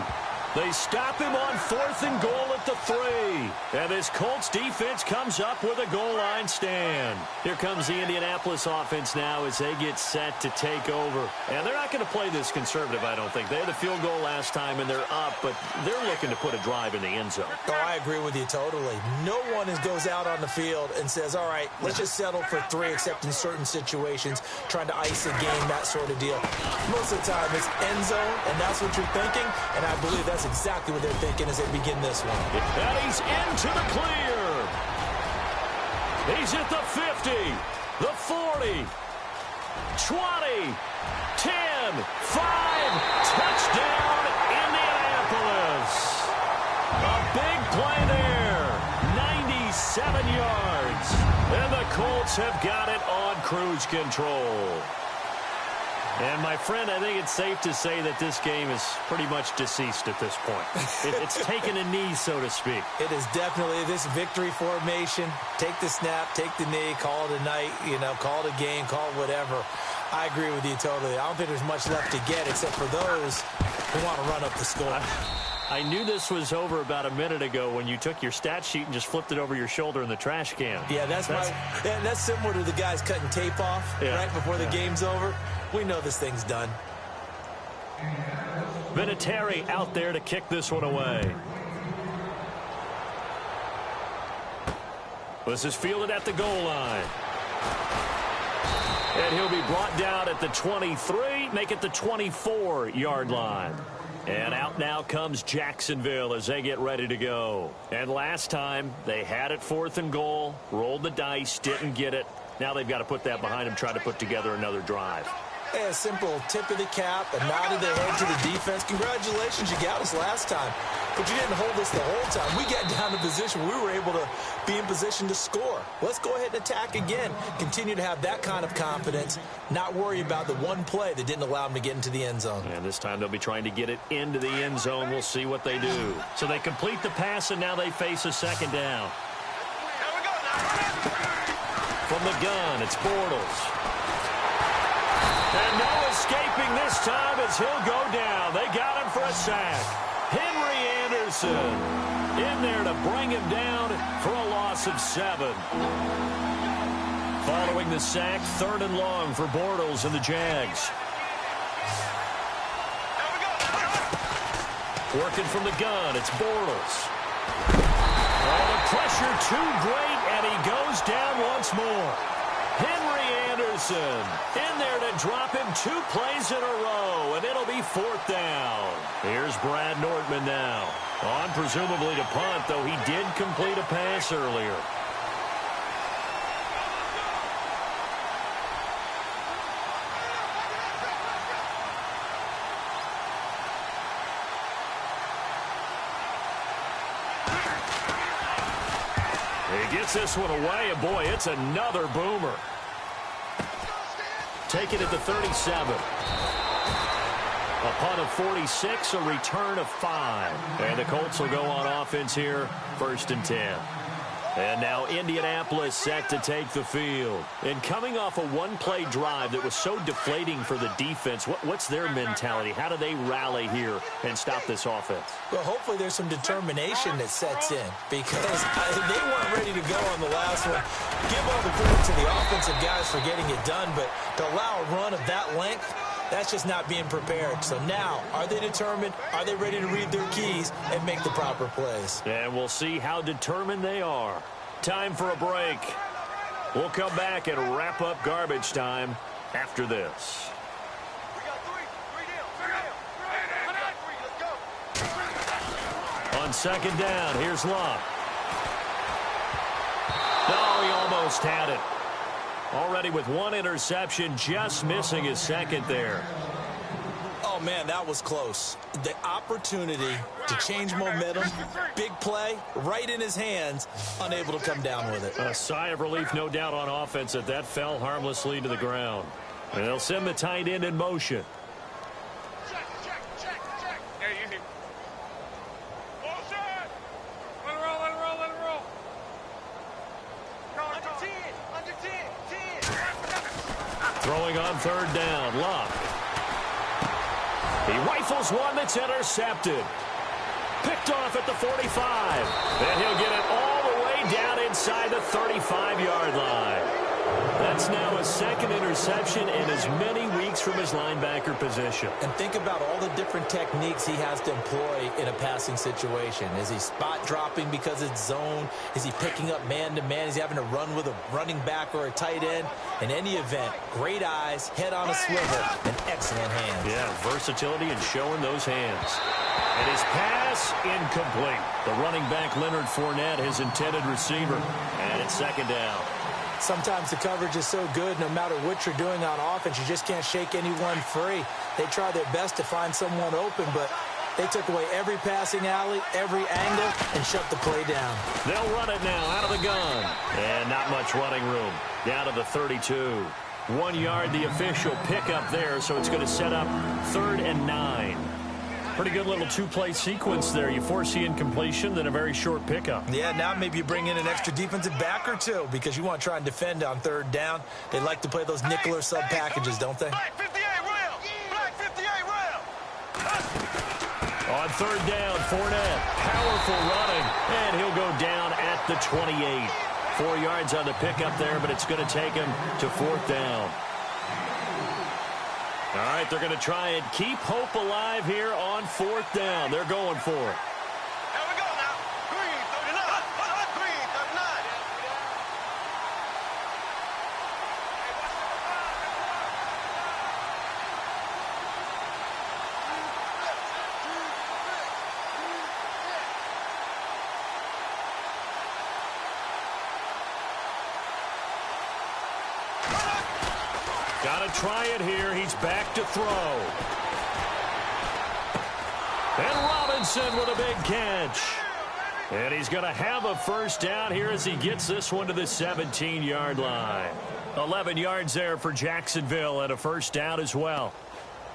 They stop him on 4th and goal at the three. And this Colts defense comes up with a goal line stand. Here comes the Indianapolis offense now as they get set to take over. And they're not going to play this conservative, I don't think. They had the field goal last time, and they're up, but they're looking to put a drive in the end zone. Oh, I agree with you totally. No one goes out on the field and says, all right, let's just settle for 3, except in certain situations, trying to ice a game, that sort of deal. Most of the time, it's end zone, and that's what you're thinking, and I believe that's exactly what they're thinking as they begin this one. And he's into the clear. He's at the 50, the 40, 20, 10, 5, touchdown, Indianapolis. A big play there, 97 yards. And the Colts have got it on cruise control. And, my friend, I think it's safe to say that this game is pretty much deceased at this point. It's taken a knee, so to speak. It is definitely this victory formation. Take the snap, take the knee, call it a night, call it a game, call it whatever. I agree with you totally. I don't think there's much left to get except for those who want to run up the score. I knew this was over about a minute ago when you took your stat sheet and just flipped it over your shoulder in the trash can. Yeah, that's similar to the guys cutting tape off right before the game's over. We know this thing's done. Vinatieri out there to kick this one away. This is fielded at the goal line. And he'll be brought down at the 23, make it the 24-yard line. And out now comes Jacksonville as they get ready to go. And last time, they had it 4th and goal, rolled the dice, didn't get it. Now they've got to put that behind them, try to put together another drive. A simple tip of the cap, a nod of the head to the defense. Congratulations, you got us last time. But you didn't hold us the whole time. We got down to position. We were able to be in position to score. Let's go ahead and attack again. Continue to have that kind of confidence. Not worry about the one play that didn't allow them to get into the end zone. And this time they'll be trying to get it into the end zone. We'll see what they do. So they complete the pass, and now they face a second down. From the gun, it's Bortles. And no escaping this time as he'll go down. They got him for a sack. Henry Anderson in there to bring him down for a loss of 7. Following the sack, 3rd and long for Bortles and the Jags. Working from the gun, it's Bortles. Oh, the pressure too great, and he goes down once more. Henry Anderson in there to drop him 2 plays in a row, and it'll be 4th down. Here's Brad Nortman now. On presumably to punt, though he did complete a pass earlier. He gets this one away, and boy, it's another boomer. Take it at the 37. A punt of 46, a return of 5. And the Colts will go on offense here, 1st and 10. And now Indianapolis set to take the field. And coming off a one-play drive that was so deflating for the defense, what's their mentality? How do they rally here and stop this offense? Well, hopefully there's some determination that sets in because they weren't ready to go on the last one. Give all the credit to the offensive guys for getting it done, but to allow a run of that length, that's just not being prepared. So now, are they determined? Are they ready to read their keys and make the proper plays? And we'll see how determined they are. Time for a break. We'll come back and wrap up garbage time after this. On 2nd down, here's Luck. No, he almost had it. Already with 1 interception, just missing his 2nd there. Oh, man, that was close. The opportunity to change momentum, big play, right in his hands, unable to come down with it. A sigh of relief, no doubt, on offense that that fell harmlessly to the ground. And they'll send the tight end in motion. Throwing on 3rd down, Luck. He rifles one that's intercepted. Picked off at the 45. And he'll get it all the way down inside the 35-yard line. That's now his second interception in as many weeks from his linebacker position. And think about all the different techniques he has to employ in a passing situation. Is he spot dropping because it's zone? Is he picking up man-to-man? Is he having to run with a running back or a tight end? In any event, great eyes, head on a swivel, and excellent hands. Yeah, versatility and showing those hands. And his pass incomplete. The running back Leonard Fournette, his intended receiver. And it's second down. Sometimes the coverage is so good, no matter what you're doing on offense, you just can't shake anyone free. They try their best to find someone open, but they took away every passing alley, every angle, and shut the play down. They'll run it now out of the gun. And not much running room. Down to the 32. 1 yard, the official pickup there, so it's going to set up 3rd and 9. Pretty good little two-play sequence there. You force the incompletion, then a very short pickup. Yeah, now maybe you bring in an extra defensive back or two because you want to try and defend on 3rd down. They like to play those nickel or sub packages, don't they? Black 58 rail. Black 58 rail. On 3rd down, Fournette, powerful running, and he'll go down at the 28. 4 yards on the pickup there, but it's going to take him to 4th down. All right, they're going to try and keep hope alive here on 4th down. They're going for it. Here we go now. Green 39. Green 39. Got to try it here. He's back to throw. And Robinson with a big catch. And he's going to have a first down here as he gets this one to the 17-yard line. 11 yards there for Jacksonville and a first down as well.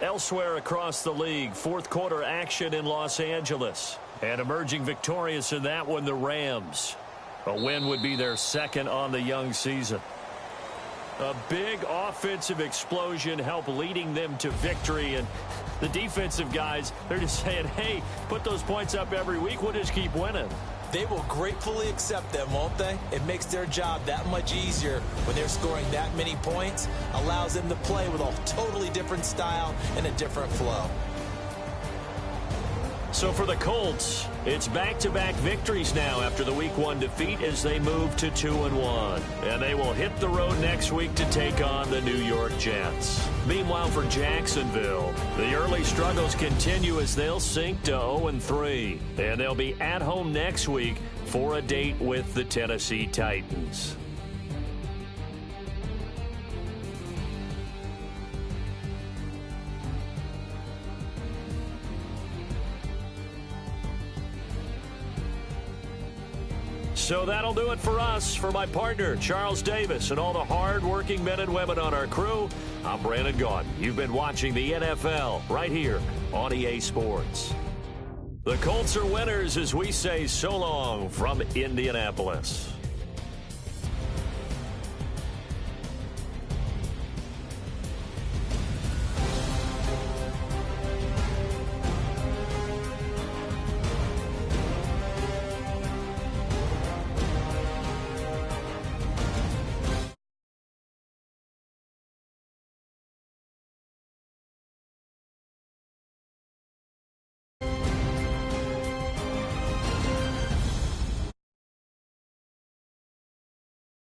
Elsewhere across the league, fourth quarter action in Los Angeles. And emerging victorious in that one, the Rams. A win would be their second on the young season. A big offensive explosion helped leading them to victory. And the defensive guys, they're just saying, hey, put those points up every week. We'll just keep winning. They will gratefully accept them, won't they? It makes their job that much easier when they're scoring that many points. Allows them to play with a totally different style and a different flow. So for the Colts, it's back-to-back victories now after the Week 1 defeat as they move to 2-1. And they will hit the road next week to take on the New York Jets. Meanwhile, for Jacksonville, the early struggles continue as they'll sink to 0-3. And they'll be at home next week for a date with the Tennessee Titans. So that'll do it for us. For my partner, Charles Davis, and all the hard-working men and women on our crew, I'm Brandon Gaudin. You've been watching the NFL right here on EA Sports. The Colts are winners as we say so long from Indianapolis.